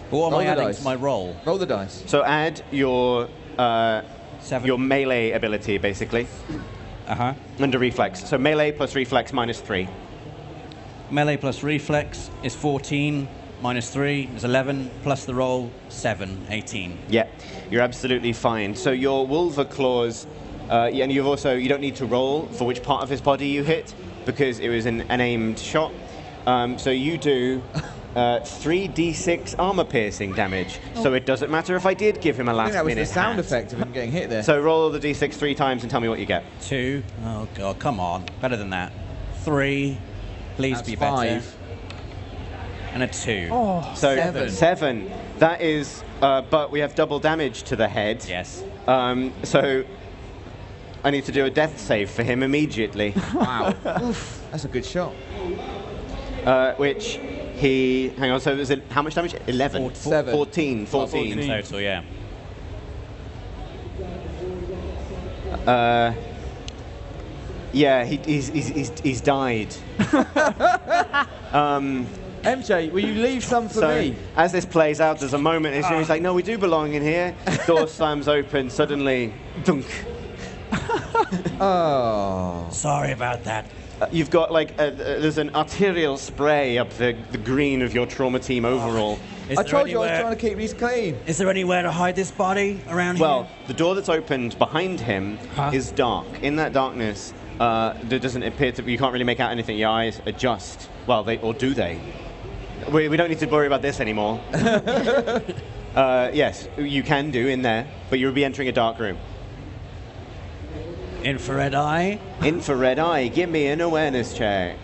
What am roll I the adding dice. to my roll? Roll the dice. So add your 7. your melee ability basically Uh-huh. under reflex. So melee plus reflex -3. Melee plus reflex is 14, minus 3 is 11, plus the roll, 7, 18. Yeah, you're absolutely fine. So your Wolver claws, and you don't need to roll for which part of his body you hit because it was an aimed shot. So you do 3d6 armor piercing damage. So it doesn't matter if I did give him a I last think that was the minute sound hat. effect of him getting hit there. So roll the d6 3 times and tell me what you get. 2, oh god, come on, better than that. 3, please That's be better. 5. And a 2. So 7. 7. That is, but we have double damage to the head. Yes. So I need to do a death save for him immediately. Wow. Oof, that's a good shot. Which he, hang on, so there's how much damage? 11. 7. 14. In total, yeah. Yeah, he's died. MJ, will you leave some for So me? as this plays out, there's a moment, and he's like, no, we do belong in here. Door slams open, suddenly, dunk. Oh. Sorry about that. You've got like, there's an arterial spray up the green of your trauma team overall. Is I there told you I was anywhere- trying to keep these clean. Is there anywhere to hide this body around Well, here? the door that's opened behind him Huh? is dark. In that darkness, there doesn't appear to be, you can't really make out anything. Your eyes adjust. Well, or do they? We don't need to worry about this anymore. Yes, you can do in there, but you'll be entering a dark room. Infrared eye? Infrared eye, give me an awareness check.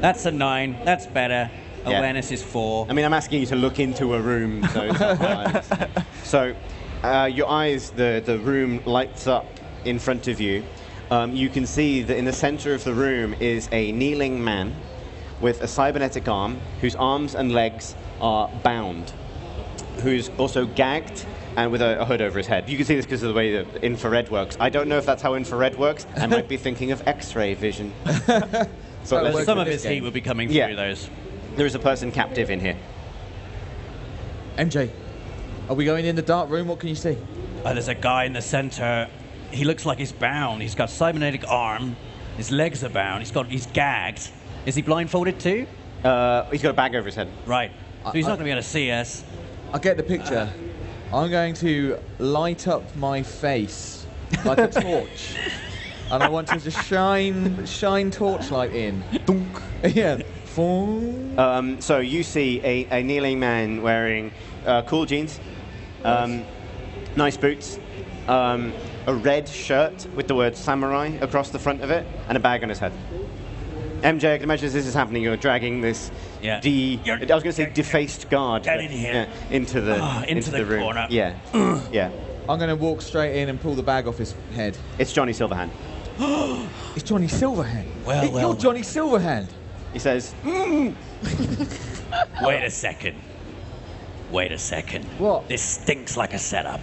That's a 9. That's better. Yeah. Awareness is 4. I mean, I'm asking you to look into a room, so it's not hard. So, your eyes, the room lights up in front of you. You can see that in the center of the room is a kneeling man with a cybernetic arm, whose arms and legs are bound, who's also gagged and with a hood over his head. You can see this because of the way that infrared works. I don't know if that's how infrared works. I might be thinking of X-ray vision. So it But works Some in of this his heat game. will be coming Yeah. through those. there is a person captive in here. MJ, are we going in the dark room? What can you see? There's a guy in the center. He looks like he's bound. He's got cybernetic arm. His legs are bound. He's gagged. Is he blindfolded too? He's got a bag over his head. Right. So he's I- not going to be able to see us. I get the picture. I'm going to light up my face like a torch. And I want to just shine torchlight in. Dunk. Yeah. Foom. So you see a kneeling man wearing cool jeans, nice boots, a red shirt with the word samurai across the front of it, and a bag on his head. MJ, I can imagine as this is happening, you're dragging this Yeah. I was going to say defaced guard. Get but, in here. yeah, into the room. corner. Yeah, yeah. I'm going to walk straight in and pull the bag off his head. It's Johnny Silverhand. It's Johnny Silverhand. Well, You're well. Johnny Silverhand. He says, Wait a second. Wait a second. What? This stinks like a setup.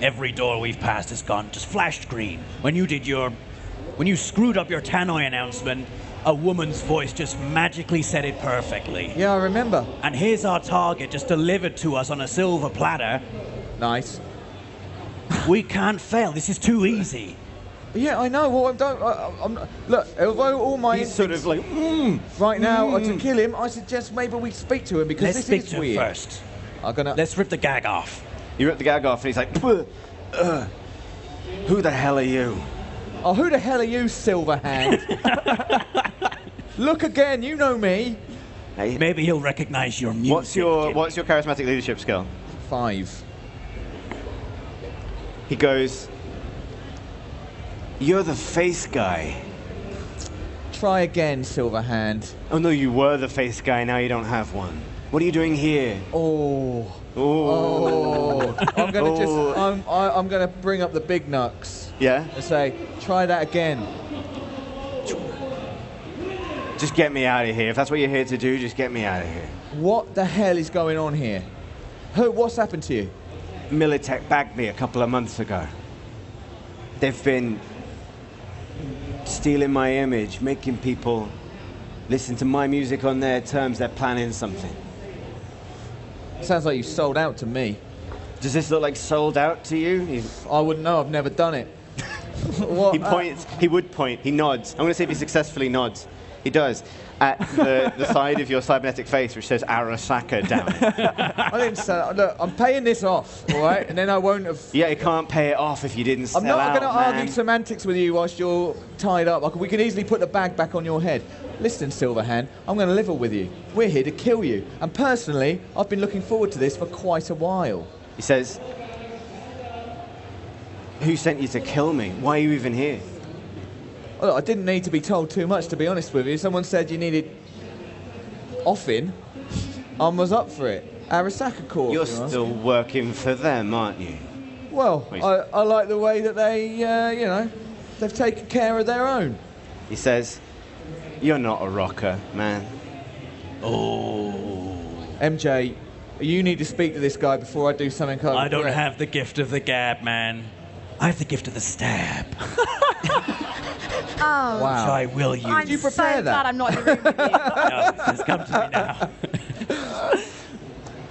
Every door we've passed has gone just flashed green. When you screwed up your Tannoy announcement, a woman's voice just magically said it perfectly. Yeah, I remember. And here's our target just delivered to us on a silver platter. Nice. We can't fail. This is too easy. Yeah, I know. Well, look, although all my He's sort of like, right now are to kill him, I suggest maybe we speak to him because Let's this speak is to weird. him first. I'm Let's rip the gag off. you rip the gag off, and he's like, who the hell are you? Oh, who the hell are you, Silverhand? Look again, you know me. Hey, Maybe he'll recognize your music. what's your charismatic leadership skill? 5. He goes, you're the face guy. Try again, Silverhand. Oh no, you were the face guy, now you don't have one. What are you doing here? Oh. Oh. I'm gonna I'm gonna bring up the big knucks Yeah? and say, try that again. Just get me out of here. If that's what you're here to do, just get me out of here. What the hell is going on here? What's happened to you? Militech bagged me a couple of months ago. They've been stealing my image, making people listen to my music on their terms. They're planning something. Sounds like you sold out to me. Does this look like sold out to you? I wouldn't know. I've never done it. What? He points. He would point. He nods. I'm going to see if he successfully nods. He does. At the side of your cybernetic face, which says Arasaka down. I didn't say. Look, I'm paying this off, all right? And then I won't have. Yeah, you can't pay it off if you didn't sell I'm not out, going to man. argue semantics with you whilst you're tied up. We can easily put the bag back on your head. Listen, Silverhand, I'm going to level with you. We're here to kill you. And personally, I've been looking forward to this for quite a while. He says, who sent you to kill me? Why are you even here? Well, I didn't need to be told too much, to be honest with you. Someone said you needed offing. I was up for it. Arasaka Corp. You're you know. still working for them, aren't you? Well, Wait. I like the way that they, they've taken care of their own. He says, you're not a rocker, man. Oh. MJ, you need to speak to this guy before I do something. I don't have the gift of the gab, man. I have the gift of the stab. Oh, Wow. Which I will use. I'm you so prepare that? glad I'm not in the room with you. No, it's just come to me now.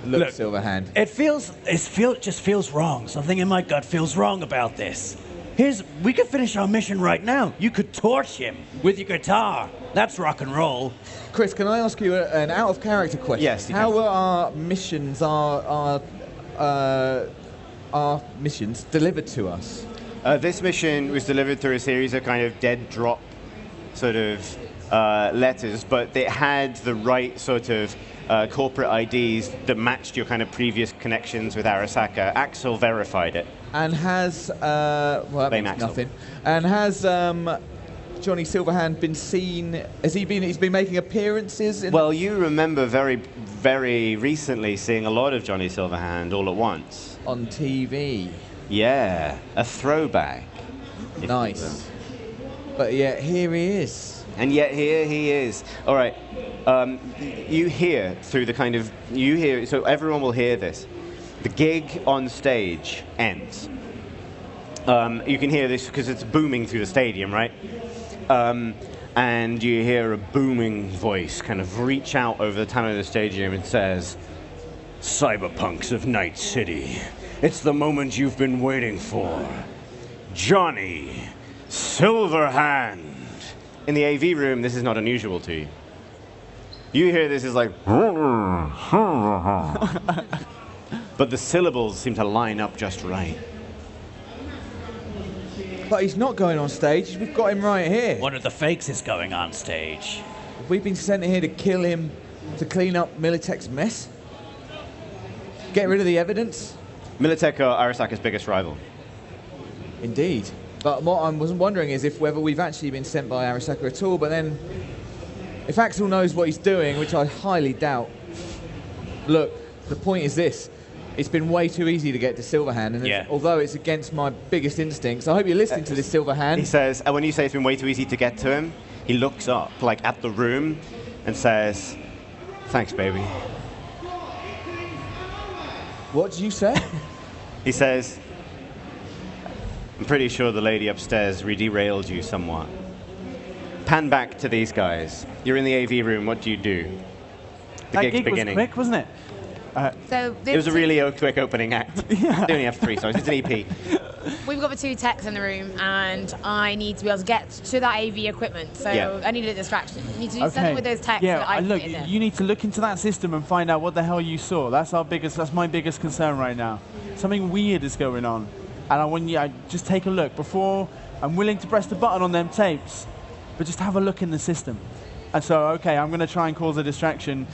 Look, Look. Silverhand. It just feels wrong. Something in my gut feels wrong about this. We could finish our mission right now. You could torch him with your guitar. That's rock and roll. Chris, can I ask you an out-of-character question? Yes, you How can. were our missions, our missions delivered to us? This mission was delivered through a series of kind of dead drop sort of letters, but it had the right sort of corporate IDs that matched your kind of previous connections with Arasaka. Axel verified it. And has well, that Blame means Axel. nothing. And has Johnny Silverhand been seen? He's been making appearances in? Well, you remember very, very recently seeing a lot of Johnny Silverhand all at once. On TV. Yeah, a throwback. if you Nice. will. But yet here he is. And yet here he is. All right, you hear through the kind of, so everyone will hear this. The gig on stage ends. You can hear this because it's booming through the stadium, right? And you hear a booming voice kind of reach out over the tunnel of the stadium and says, Cyberpunks of Night City, it's the moment you've been waiting for. Johnny Silverhand. In the AV room, this is not unusual to you. You hear this is like, but the syllables seem to line up just right. But he's not going on stage. We've got him right here. One of the fakes is going on stage. We've been sent here to kill him, to clean up Militech's mess. Get rid of the evidence. Militech are Arasaka's biggest rival. Indeed. But what I was wondering is whether we've actually been sent by Arasaka at all, but then if Axel knows what he's doing, which I highly doubt. Look, the point is this. It's been way too easy to get to Silverhand, and Yeah. although it's against my biggest instincts, I hope you're listening to this, Silverhand. He says, and when you say it's been way too easy to get to him, he looks up, like at the room, and says, thanks, baby. What did you say? He says, I'm pretty sure the lady upstairs derailed you somewhat. Pan back to these guys. You're in the AV room. What do you do? The That gig's gig beginning. was quick, wasn't it? So It was a really quick opening act. Yeah. They only have 3 songs. It's an EP. we've got the 2 techs in the room, and I need to be able to get to that AV equipment. So Yeah. I needed a distraction. You need to do something with those techs. Yeah, so that I can look, get in there. you need to look into that system and find out what the hell you saw. That's my biggest concern right now. Something weird is going on, and I want you. I just take a look before I'm willing to press the button on them tapes, but just have a look in the system. And so, okay, I'm going to try and cause a distraction.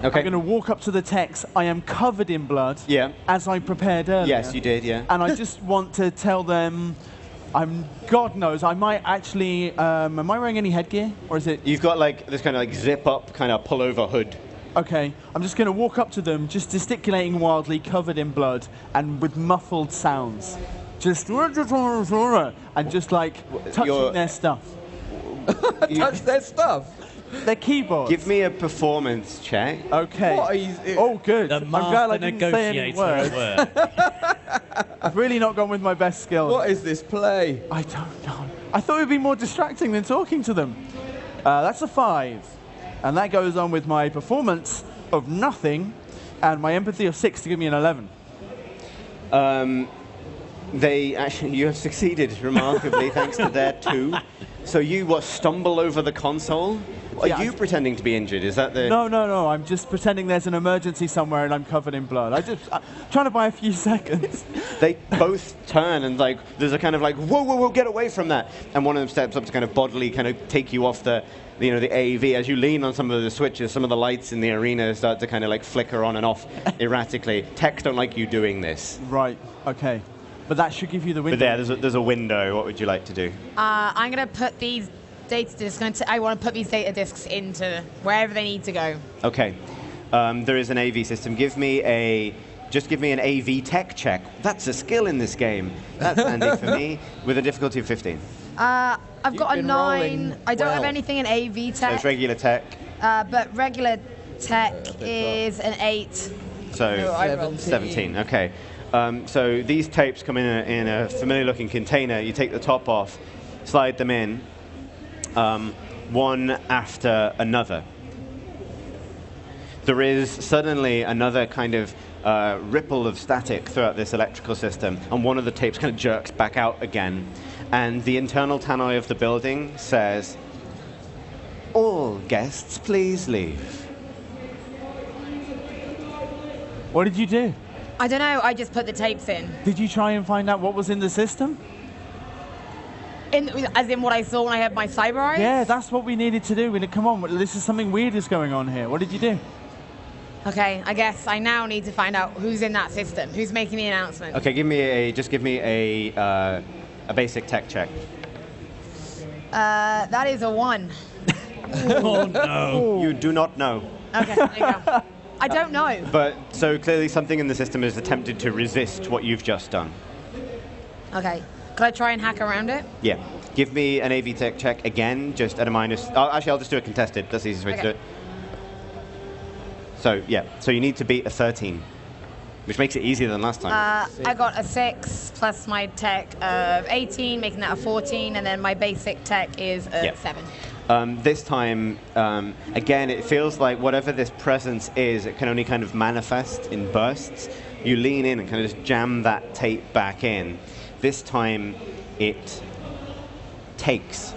Okay. I'm going to walk up to the techs. I am covered in blood. Yeah. As I prepared earlier. Yes, you did, yeah. And I just want to tell them, God knows, I might actually, am I wearing any headgear? Or is it? You've got like this kind of like zip up, kind of pullover hood. Okay, I'm just going to walk up to them, just gesticulating wildly, covered in blood, and with muffled sounds. Just, and just like touching their stuff. Touch their stuff. Their keyboards. Give me a performance check. Okay. What are you? Oh, good. The I'm glad I master didn't say any negotiator words. at work. I've really not gone with my best skills. What is this play? I don't know. I thought it would be more distracting than talking to them. That's a 5. And that goes on with my performance of nothing and my empathy of 6 to give me an 11. You have succeeded remarkably thanks to their 2. So you stumble over the console? Are Yeah, you pretending to be injured? Is that the? No. I'm just pretending there's an emergency somewhere and I'm covered in blood. I'm trying to buy a few seconds. They both turn and like there's a kind of like whoa, get away from that, and one of them steps up to kind of bodily kind of take you off the AV. As you lean on some of the switches, some of the lights in the arena start to kind of like flicker on and off erratically. Techs don't like you doing this. Right. Okay. But that should give you the window. But there's a window. What would you like to do? I'm going to put these data discs. I want to put these data discs into wherever they need to go. Okay. There is an AV system. Just give me an AV tech check. That's a skill in this game. That's handy for me. With a difficulty of 15. I've You've got a been 9. rolling I don't have well. anything in AV So tech. it's regular tech. But regular tech is an 8. So No, I rolled 17. Okay. So these tapes come in a familiar-looking container. You take the top off, slide them in, one after another. There is suddenly another kind of ripple of static throughout this electrical system, and one of the tapes kind of jerks back out again. And the internal tannoy of the building says, "All guests, please leave." What did you do? I don't know. I just put the tapes in. Did you try and find out what was in the system? As in what I saw when I had my cyber eyes? Yeah, that's what we needed to do. Come on, this is something weird is going on here. What did you do? Okay, I guess I now need to find out who's in that system, who's making the announcement. Okay, give me a basic tech check. That is a 1. Oh no. You do not know. Okay, there you go. I don't know. But so clearly something in the system has attempted to resist what you've just done. Okay. Could I try and hack around it? Yeah. Give me an AV tech check again, just at a minus. Actually, I'll just do it contested. That's the easiest way to do it. So, yeah. So you need to beat a 13, which makes it easier than last time. I got a 6 plus my tech of 18, making that a 14, and then my basic tech is a 7. This time, again, it feels like whatever this presence is, it can only kind of manifest in bursts. You lean in and kind of just jam that tape back in. This time, it takes.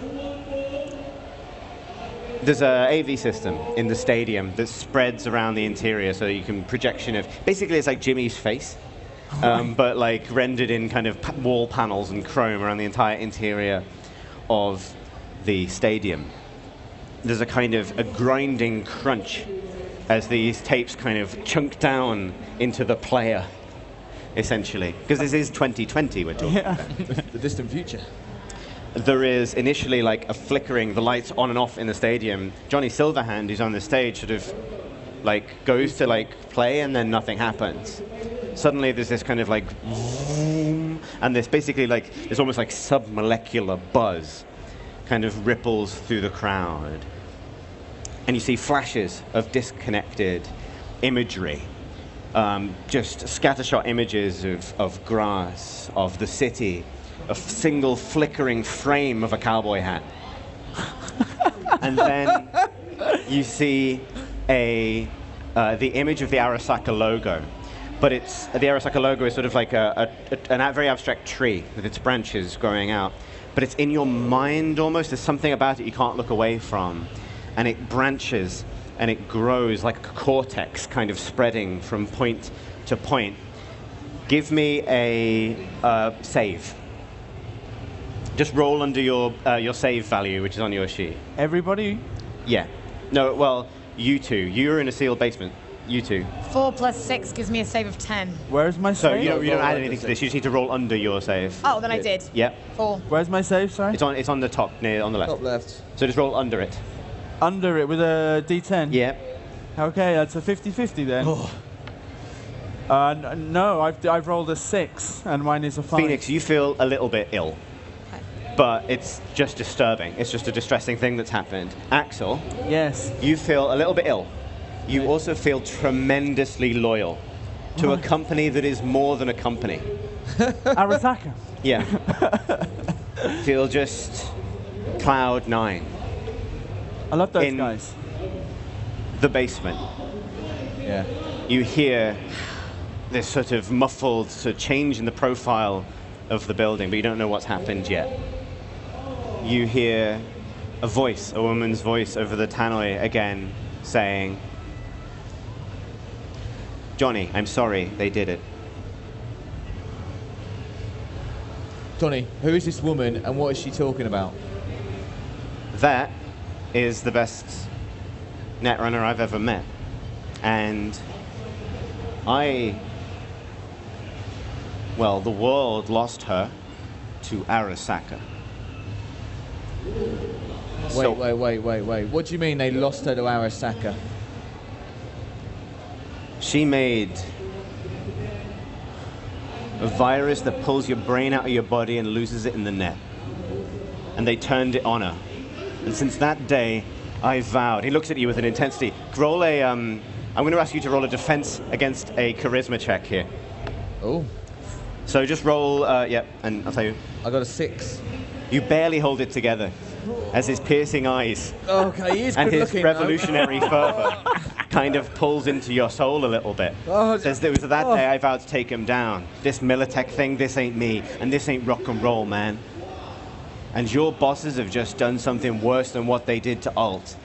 There's an AV system in the stadium that spreads around the interior so you can projection of, basically it's like Jimmy's face, but like rendered in kind of wall panels and chrome around the entire interior of the stadium. There's a kind of a grinding crunch as these tapes kind of chunk down into the player, essentially. Because this is 2020 we're talking about. The distant future. There is initially like a flickering, the lights on and off in the stadium. Johnny Silverhand, who's on the stage, sort of like goes to like play and then nothing happens. Suddenly there's this kind of like vroom, and this basically like, there's almost like submolecular buzz kind of ripples through the crowd. And you see flashes of disconnected imagery. Just scattershot images of grass, of the city, a single flickering frame of a cowboy hat. And then you see the image of the Arasaka logo. But the Arasaka logo is sort of like a very abstract tree with its branches growing out. But it's in your mind almost. There's something about it you can't look away from. And it branches and it grows like a cortex kind of spreading from point to point. Give me a save. Just roll under your save value, which is on your sheet. Everybody? Yeah. No, well, you two. You're in a sealed basement. You two. 4 plus 6 gives me a save of 10. Where's my So save? you don't add anything to this. You just need to roll under your save. Oh, then I did. Yep. 4. Where's my save, sorry? It's on the top, on the left. Top left. So just roll under it. Under it with a D10? Yeah. Okay, that's a 50-50 then. Oh. No, I've rolled a 6, and mine is a 5. Phoenix, you feel a little bit ill. Okay. But it's just disturbing. It's just a distressing thing that's happened. Axel, Yes. you feel a little bit ill. You also feel tremendously loyal to a company that is more than a company. Arasaka. Yeah. Feel just cloud 9. I love those In- guys. The basement. Yeah. You hear this sort of muffled sort of change in the profile of the building, but you don't know what's happened yet. You hear a voice, a woman's voice over the tannoy again, saying, "Johnny, I'm sorry, they did it." Johnny, who is this woman and what is she talking about? That is the best netrunner I've ever met. And the world lost her to Arasaka. Wait. What do you mean they lost her to Arasaka? She made a virus that pulls your brain out of your body and loses it in the net. And they turned it on her. And since that day, I vowed. He looks at you with an intensity. Roll a, I'm going to ask you to roll a defense against a charisma check here. Oh, So just roll, and I'll tell you. I got a 6. You barely hold it together as his piercing eyes Okay, he is and good his looking. revolutionary fervor kind of pulls into your soul a little bit. Says it was that day I vowed to take him down. This Militech thing, this ain't me, and this ain't rock and roll, man. And your bosses have just done something worse than what they did to Alt.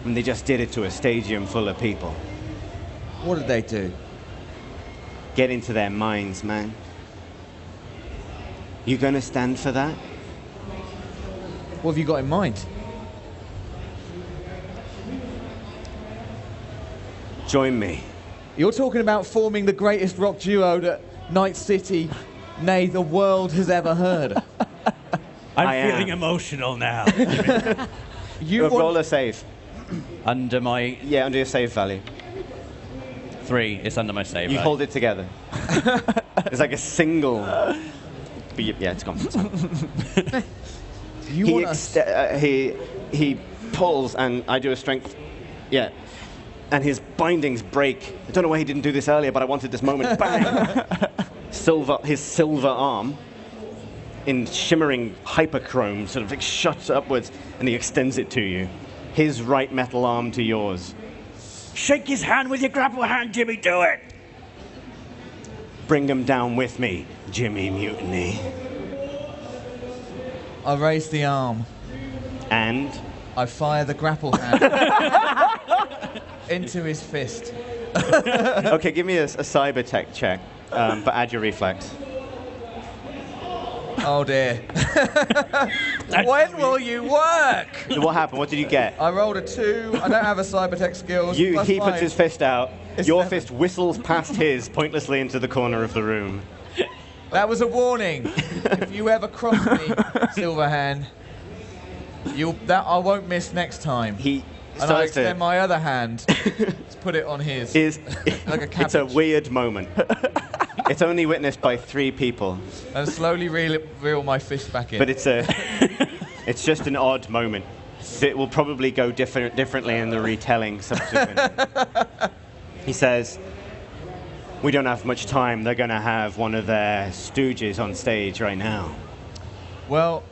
And they just did it to a stadium full of people. What did they do? Get into their minds, man. You gonna stand for that? What have you got in mind? Join me. You're talking about forming the greatest rock duo that Night City, nay, the world has ever heard. I'm I feeling am. emotional now. You Roll a save. Under my Yeah, under your save value. 3, it's under my save. You right? hold it together. It's like a single. But yeah, it's gone. You He, want us? he pulls, and I do a strength. Yeah. And his bindings break. I don't know why he didn't do this earlier, but I wanted this moment. Bang! His silver arm, in shimmering hyperchrome, sort of like shuts upwards, and he extends it to you. His right metal arm to yours. Shake his hand with your grapple hand, Jimmy, do it! Bring him down with me, Jimmy Mutiny. I raise the arm. And I fire the grapple hand into his fist. okay, give me a cyber tech check, but add your reflex. Oh dear. When will you work? What happened? What did you get? I rolled a 2. I don't have a cybertech skills. He Plus puts 5. his fist out. It's Your 7. fist whistles past his pointlessly into the corner of the room. That was a warning. If you ever cross me, Silverhand, I won't miss next time. He And I starts extend to. my other hand to put it on his. Like a It's a cabbage. weird moment. It's only witnessed by 3 people, And slowly reel my fist back in. but it's just an odd moment. It will probably go differently in the retelling subsequently. He says, we don't have much time. They're going to have one of their stooges on stage right now. Well,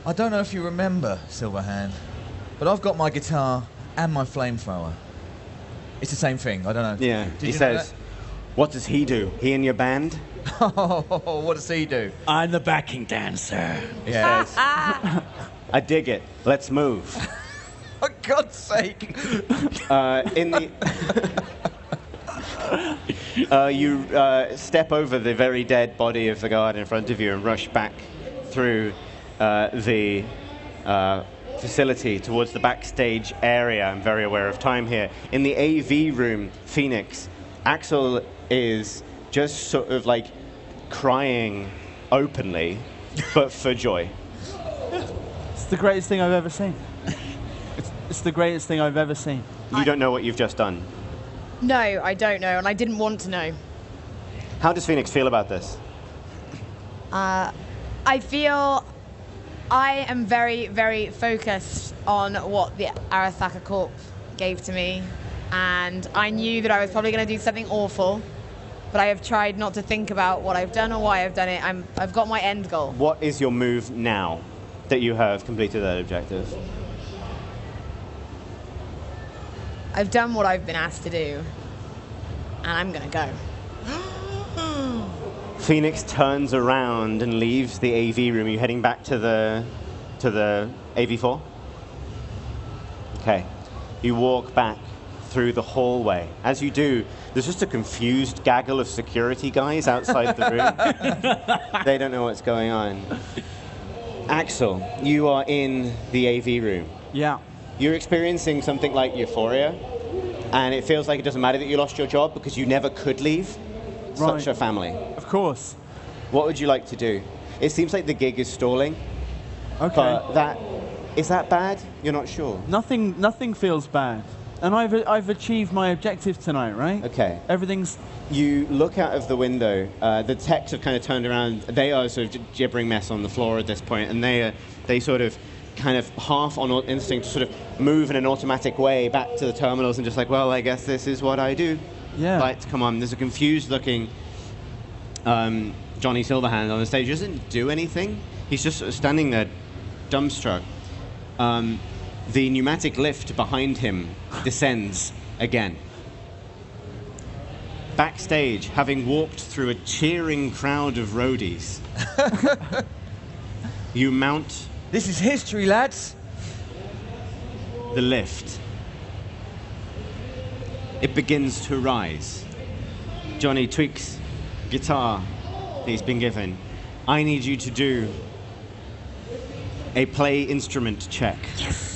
I don't know if you remember, Silverhand, but I've got my guitar and my flamethrower. It's the same thing. I don't know. Yeah. Did He you know says, what does he do? He in your band? that? Oh, what does he do? I'm the backing dancer. Yes. I dig it. Let's move. For God's sake. In the you step over the very dead body of the guard in front of you and rush back through the facility towards the backstage area. I'm very aware of time here. In the AV room, Phoenix, Axel is just sort of like crying openly, but for joy. It's the greatest thing I've ever seen. It's the greatest thing I've ever seen. You don't know what you've just done. No, I don't know, and I didn't want to know. How does Phoenix feel about this? I feel I am very, very focused on what the Arasaka Corp gave to me, and I knew that I was probably going to do something awful, but I have tried not to think about what I've done or why I've done it. I've got my end goal. What is your move now that you have completed that objective? I've done what I've been asked to do, and I'm going to go. Phoenix turns around and leaves the AV room. Are you heading back to the AV4? Okay. You walk back through the hallway. As you do, there's just a confused gaggle of security guys outside the room. They don't know what's going on. Axel, you are in the AV room. Yeah. You're experiencing something like euphoria, and it feels like it doesn't matter that you lost your job because you never could leave such a family. Of course. What would you like to do? It seems like the gig is stalling, Okay. but is that bad? You're not sure. Nothing feels bad. And I've achieved my objective tonight, right? Okay. Everything's... You look out of the window. The techs have kind of turned around. They are sort of gibbering mess on the floor at this point, and they sort of kind of half on instinct sort of move in an automatic way back to the terminals and just like, well, I guess this is what I do. Yeah. Lights come on. There's a confused looking Johnny Silverhand on the stage. He doesn't do anything. He's just sort of standing there dumbstruck. The pneumatic lift behind him descends again. Backstage, having walked through a cheering crowd of roadies, you mount This is history, lads. the lift. It begins to rise. Johnny tweaks guitar that he's been given. I need you to do a play instrument check. Yes.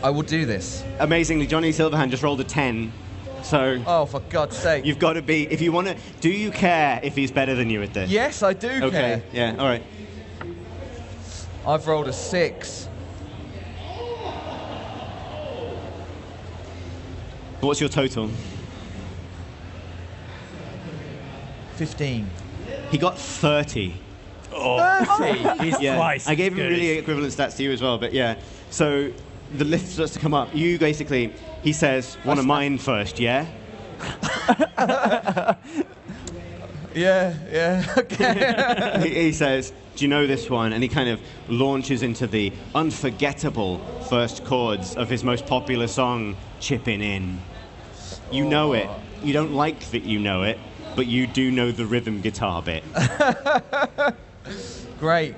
I will do this. Amazingly, Johnny Silverhand just rolled a 10. So Oh, for God's sake. you've got to be, if you want to, do you care if he's better than you at this? Yes, I do Okay, care. yeah, all right. I've rolled a 6. What's your total? 15. He got 30. Jesus Yeah, Christ. I gave him good. really equivalent stats to you as well, but yeah. So the lift starts to come up. You basically, he says, want to mine first, yeah? Yeah, okay. He says, do you know this one? And he kind of launches into the unforgettable first chords of his most popular song, Chippin' In. You know it. You don't like that you know it, but you do know the rhythm guitar bit. Great.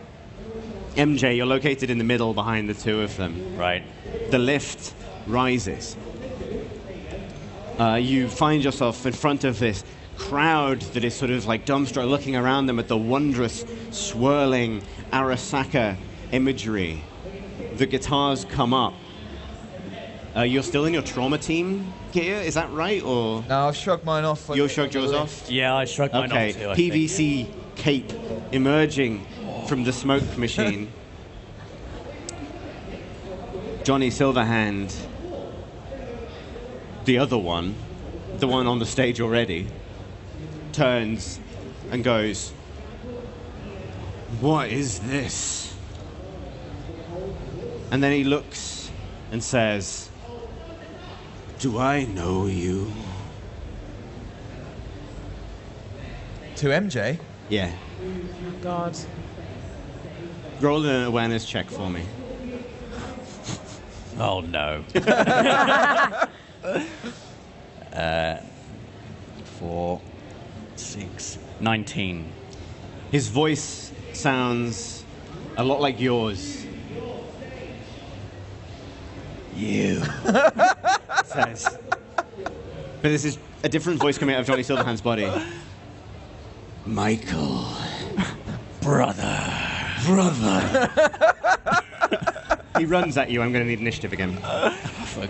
MJ, you're located in the middle behind the two of them. Right. The lift rises. You find yourself in front of this crowd that is sort of like dumbstruck, looking around them at the wondrous, swirling Arasaka imagery. The guitars come up. You're still in your trauma team gear, is that right? Or No, I've shrugged mine off. you shrugged yours off? Yeah, I shrugged mine Okay, off too, I think. PVC cape emerging from the smoke machine. Johnny Silverhand, the other one, the one on the stage already, turns and goes, "What is this?" And then he looks and says, Do I know you? To MJ? Yeah. God. Roll an awareness check for me. Oh no. 4, 6, 19. His voice sounds a lot like yours. You. Says. But this is a different voice coming out of Johnny Silverhand's body. Michael. Brother. He runs at you. I'm going to need initiative again. For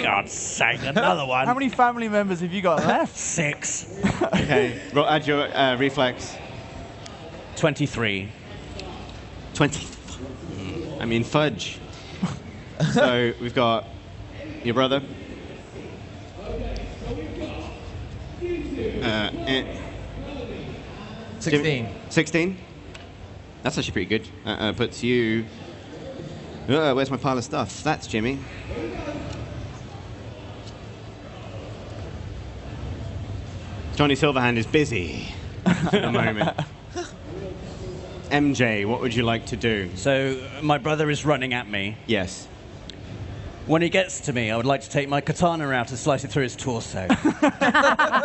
God's sake, another one. How many family members have you got left? 6. Okay. Add your reflex. 23. 20. I mean, fudge. So we've got your brother. 16. 16. That's actually pretty good. Puts you. Where's my pile of stuff? That's Jimmy. Johnny Silverhand is busy at the moment. MJ, what would you like to do? So my brother is running at me. Yes. When he gets to me, I would like to take my katana out and slice it through his torso.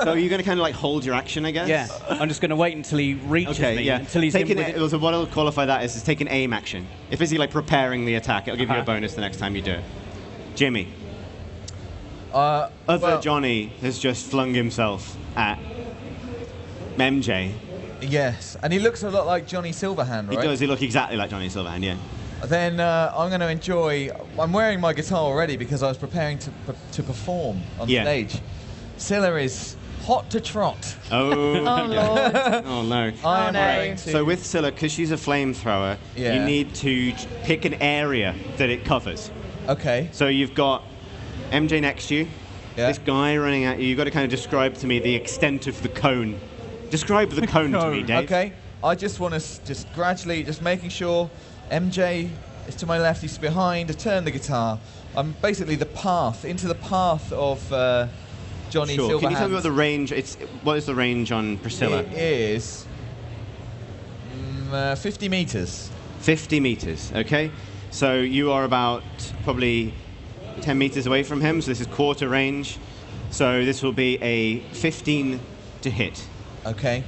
So you're going to kind of like hold your action, I guess? Yeah, I'm just going to wait until he reaches Okay, me, yeah. until he's Taking in with it. So what I'll qualify that is take an aim action. If is he like preparing the attack, it'll give you a bonus the next time you do it. Jimmy. Other well, Johnny has just flung himself at MJ. Yes, and he looks a lot like Johnny Silverhand, right? He does. He look exactly like Johnny Silverhand, yeah. Then I'm going to enjoy. I'm wearing my guitar already because I was preparing to perform on stage. Scylla is hot to trot. Oh, Oh, Lord. oh no. I am no. going to. So with Scylla, because she's a flamethrower, Yeah. you need to pick an area that it covers. Okay. So you've got MJ next to you, this guy running at you. You've got to kind of describe to me the extent of the cone. Describe the cone to me, Dave. Okay. I just want to just gradually, just making sure MJ is to my left, he's behind. I turn the guitar. I'm basically the path into the path of Johnny Sure. Silverhand. Can you tell me what the range? What is the range on Priscilla? It is 50 meters. 50 meters. Okay. So you are about probably 10 meters away from him. So this is quarter range. So this will be a 15 to hit. Okay.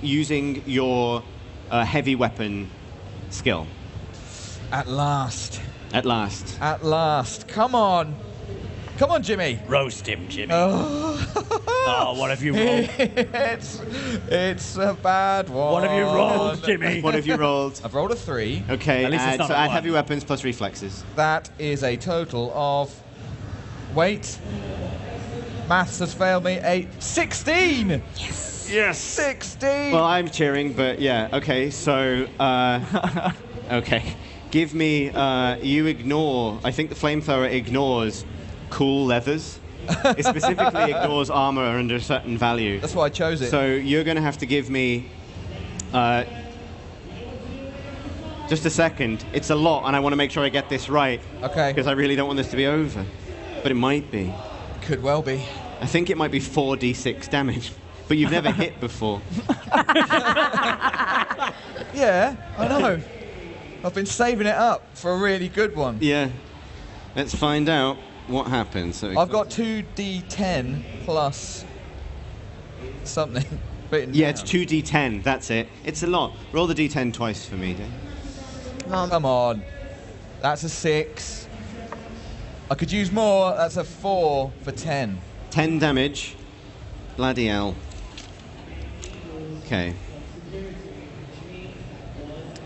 Using your heavy weapon skill. At last. At last. At last. Come on. Come on, Jimmy. Roast him, Jimmy. Oh, What have you rolled? it's a bad one. What have you rolled, Jimmy? What have you rolled? I've rolled a 3. Okay, At least it's not so a add one. heavy weapons plus reflexes. That is a total of. Wait. Maths has failed me. 16. Yes! 16. Well, I'm cheering, but yeah, okay, so, okay. Give me, you ignore, I think the flamethrower ignores cool leathers. It specifically ignores armor under a certain value. That's why I chose it. So you're going to have to give me just a second. It's a lot, and I want to make sure I get this right. Okay. Because I really don't want this to be over. But it might be. Could well be. I think it might be 4d6 damage. But you've never hit before. Yeah, I know. I've been saving it up for a really good one. Yeah. Let's find out what happens. So I've got 2d10 plus something. written Yeah, down. it's 2d10. That's it. It's a lot. Roll the d10 twice for me, Dave. Come on. That's a 6. I could use more. That's a 4 for 10. 10 damage. Bloody hell. Okay.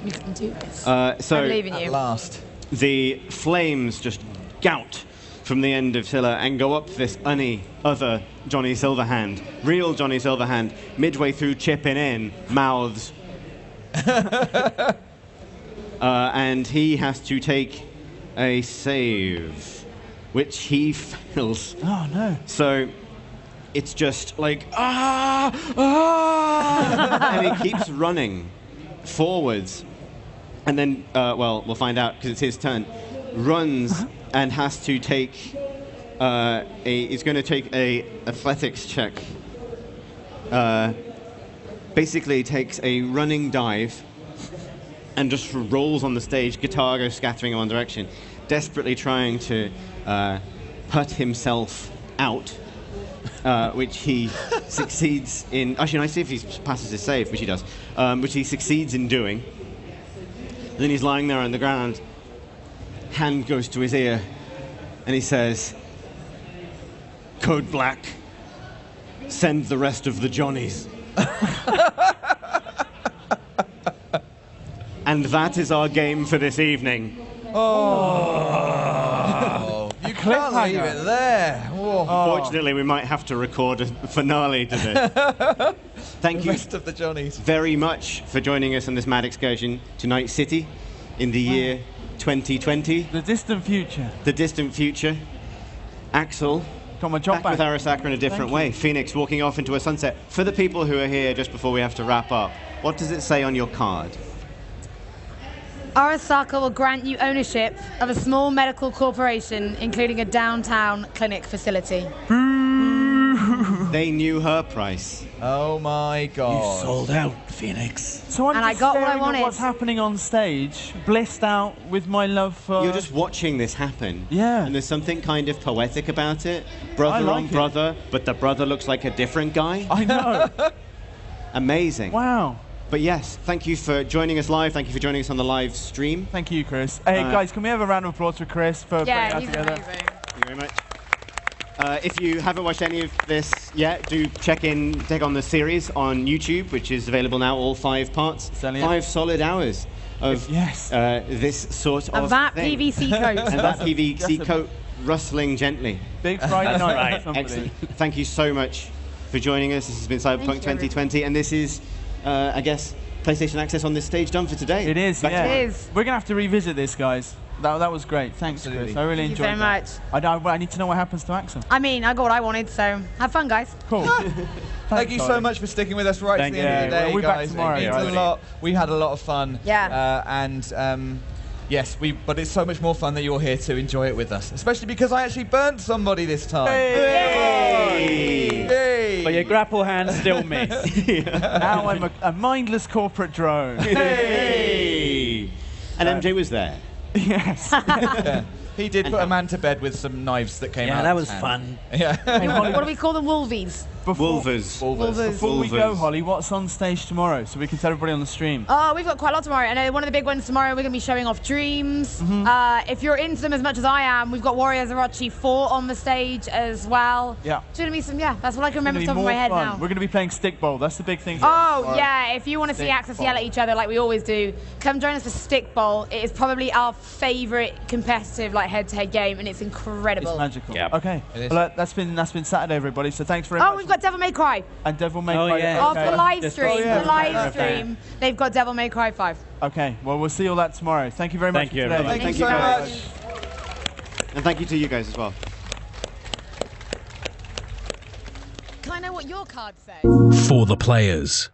You can do this. So I believe in At you. last. the flames just gout from the end of Scylla and go up this other Johnny Silverhand, real Johnny Silverhand, midway through chipping in, mouths. And he has to take a save, which he fails. Oh, no. So it's just like, and he keeps running forwards. And then, well, we'll find out because it's his turn. Runs and has to take He's going to take a athletics check. Basically takes a running dive and just rolls on the stage, guitar goes scattering in one direction, desperately trying to put himself out, which he succeeds in. Actually, no, I see if he passes his save, which he does, which he succeeds in doing. And then he's lying there on the ground, hand goes to his ear, and he says, "Code Black, send the rest of the Johnnies." And that is our game for this evening. Oh, you can't leave it there. Whoa. Unfortunately, we might have to record a finale to this. Thank you Rest of the Johnnies. very much for joining us on this mad excursion to Night City in the year 2020. The distant future. The distant future. Axel, Got my job back with Arasaka in a different way. Phoenix walking off into a sunset. For the people who are here just before we have to wrap up, what does it say on your card? Arasaka will grant you ownership of a small medical corporation, including a downtown clinic facility. They knew her price. Oh my God. You sold out, Phoenix. So I'm And just I got what I staring at wanted. what's happening on stage, blissed out with my love for... You're just watching this happen. Yeah. And there's something kind of poetic about it. Brother like on it. brother, but the brother looks like a different guy. I know. Amazing. Wow. But yes, thank you for joining us live. Thank you for joining us on the live stream. Thank you, Chris. Hey, guys, can we have a round of applause for Chris for Yeah, putting he's that together? amazing. Thank you very much. If you haven't watched any of this yet, do check on the series on YouTube, which is available now, all 5 parts. Certainly. 5 solid hours of Yes. this sort And of that thing. PVC coat. And that Just PVC a- coat rustling gently. Big Friday night right. for somebody. Excellent. Thank you so much for joining us. This has been Cyberpunk Thank you, 2020, and this is, I guess, PlayStation Access on this stage done for today. It is, Back to yeah. tomorrow. It is. We're going to have to revisit this, guys. That was great. Thanks, Chris. Absolutely. I really Thank you enjoyed so that. much. I need to know what happens to Axel. I mean, I got what I wanted, so have fun, guys. Cool. Thank you so much for sticking with us right Thank to the end of you. the day, We'll be back guys. tomorrow, It means guys. a lot. We had a lot of fun. Yeah. Yes, but it's so much more fun that you're here to enjoy it with us, especially because I actually burnt somebody this time. Hey! Yay! But your grapple hands still miss. Now I'm a mindless corporate drone. Hey! And MJ was there. Yes. Yeah. He did put a man to bed with some knives that came out. Yeah, that of was his fun. hand. Yeah. What do we call them? Wolvies. Wolvers. Before we go, Wolvers. Holly, what's on stage tomorrow so we can tell everybody on the stream? Oh, we've got quite a lot tomorrow. I know one of the big ones tomorrow, we're going to be showing off Dreams. If you're into them as much as I am, we've got Warriors Orochi 4 on the stage as well. Yeah. It's going to be some, that's what I can It's remember off gonna the top be of my head more fun. now. We're going to be playing Stickball. That's the big thing. Oh, yeah, if you want to see Access Stickball. yell at each other like we always do, come join us for Stickball. It is probably our favourite competitive head-to-head game, and it's incredible. It's magical. Yeah. Okay. It is. Well, that's been Saturday, everybody. So thanks very much. Oh, we've got Devil May Cry. And Devil May Oh, Cry. yeah. Off the live Just- stream, yeah. the live Okay. stream. They've got Devil May Cry 5. Okay. Well, we'll see all that tomorrow. Thank you very much Thank for you, today. everybody. Thank Thank you so you, guys. much. And thank you to you guys as well. Can I know what your card says? For the players.